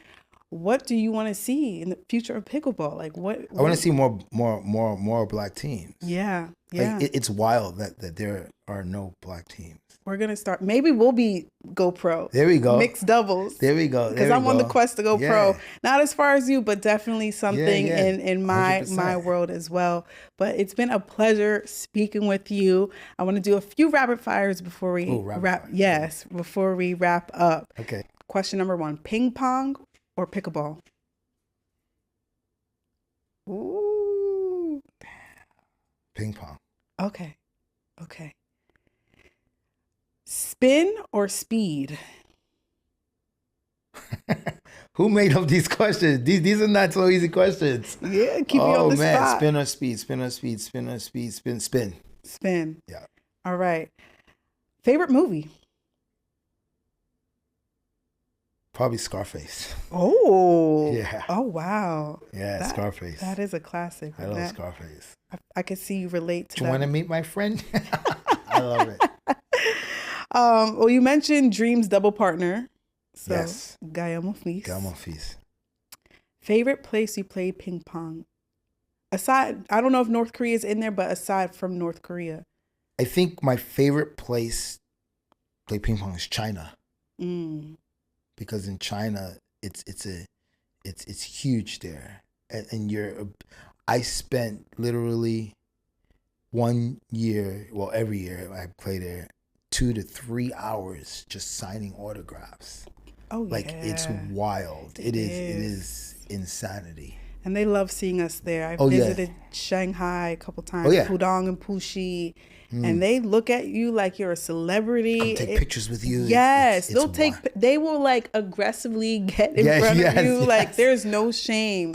What do you want to see in the future of pickleball? Like what? I want to see more black teams. Yeah. Yeah. Like it's wild that there are no black teams. We're going to start. Maybe we'll be go pro. There we go. Mixed doubles. There we go. Because I'm on the quest to go pro. Not as far as you, but definitely something in my 100%. My world as well. But it's been a pleasure speaking with you. I want to do a few rapid fires before we wrap. Yes, before we wrap up. Okay. Question number 1: ping pong or pickleball? Ooh. Ping pong. Okay. Spin or speed? Who made up these questions? These are not so easy questions. Yeah, keep you on the spot. Spin or speed, spin or speed, spin or speed, spin. Spin. Yeah. All right. Favorite movie? Probably Scarface. Oh. Yeah. Oh, wow. Yeah, Scarface. That is a classic. I love Scarface. I can see you relate to Do you want to meet my friend? I love it. Well, you mentioned Dream's double partner. So, yes. Gael Monfils. Favorite place you played ping pong? Aside, I don't know if North Korea is in there, but aside from North Korea. I think my favorite place to play ping pong is China. Because in China, it's huge there. And I spent literally 1 year, well, every year I play there, 2 to 3 hours just signing autographs. Oh, like it's wild. It is insanity. And they love seeing us there. I visited Shanghai a couple times, Pudong and Puxi, and they look at you like you're a celebrity. Take pictures with you. Yes, they will like aggressively get in front of you. Like there's no shame.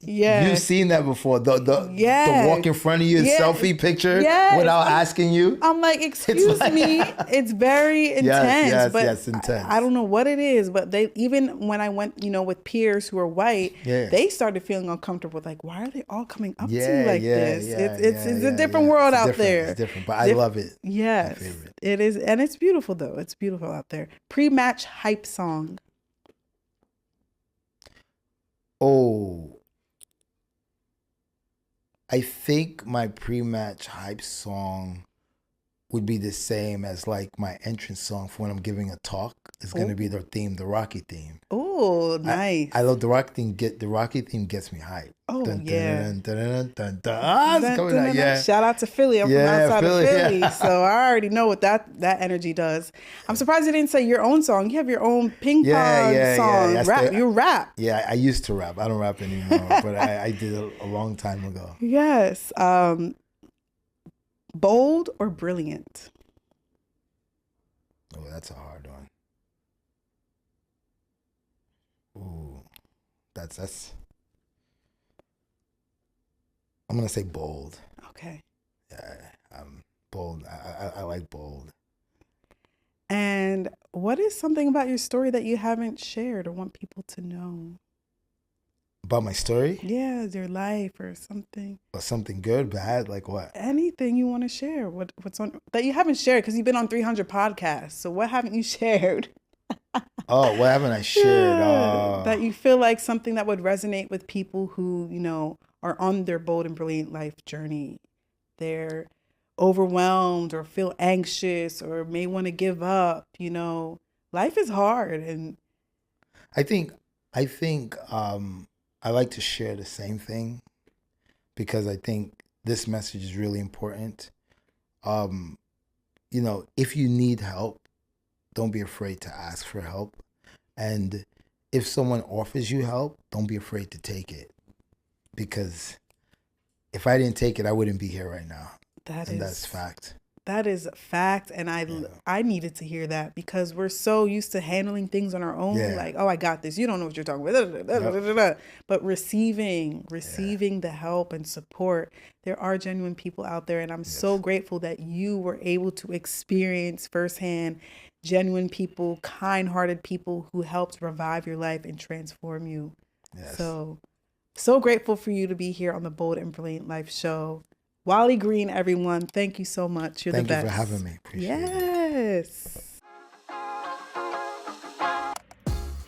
You've seen that before. The walk in front of you, selfie picture without asking you. I'm like, excuse me. It's very intense. Yes, intense. I don't know what it is, but even when I went, with peers who are white, they started feeling uncomfortable. Like, why are they all coming up to you like this? It's a different world out there. It's different, but I love it. Yes, it is, and it's beautiful though. It's beautiful out there. Pre-match hype song. Oh, I think my pre-match hype song would be the same as like my entrance song for when I'm giving a talk. It's going to be the theme, the Rocky theme. Oh, nice. I love the Rocky theme. The Rocky theme gets me hyped. Oh, yeah. Yeah. Shout out to Philly. I'm from outside of Philly, so I already know what that energy does. I'm surprised you didn't say your own song. You have your own ping pong song. Rap. You rap. Yeah, I used to rap. I don't rap anymore, but I did a long time ago. Yes. Bold or brilliant? Oh, that's a hard one. Ooh, that's. I'm gonna say bold. Okay. Yeah, bold. I like bold. And what is something about your story that you haven't shared or want people to know? About my story? Yeah, your life or something. Or something good, bad, like what? Anything you want to share. What's on that you haven't shared, because you've been on 300 podcasts. So what haven't you shared? Oh, what haven't I shared? That you feel like something that would resonate with people who, are on their bold and brilliant life journey. They're overwhelmed or feel anxious or may want to give up. Life is hard. And I think I like to share the same thing because I think this message is really important. If you need help, don't be afraid to ask for help. And if someone offers you help, don't be afraid to take it. Because if I didn't take it, I wouldn't be here right now. That's fact. That is fact. And I needed to hear that because we're so used to handling things on our own. Yeah. Like, oh, I got this. You don't know what you're talking about. But receiving the help and support. There are genuine people out there. And I'm so grateful that you were able to experience firsthand genuine people, kind-hearted people who helped revive your life and transform you. Yes. So grateful for you to be here on the Bold and Brilliant Life show. Wally Green, everyone, thank you so much. You're the best. Thank you for having me. Appreciate it. Yes.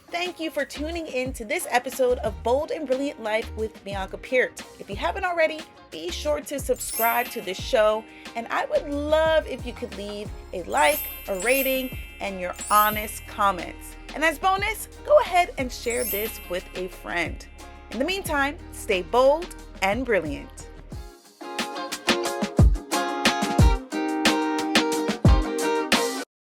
Thank you for tuning in to this episode of Bold and Brilliant Life with Bianca Peart. If you haven't already, be sure to subscribe to this show. And I would love if you could leave a like, a rating, and your honest comments. And as bonus, go ahead and share this with a friend. In the meantime, stay bold and brilliant.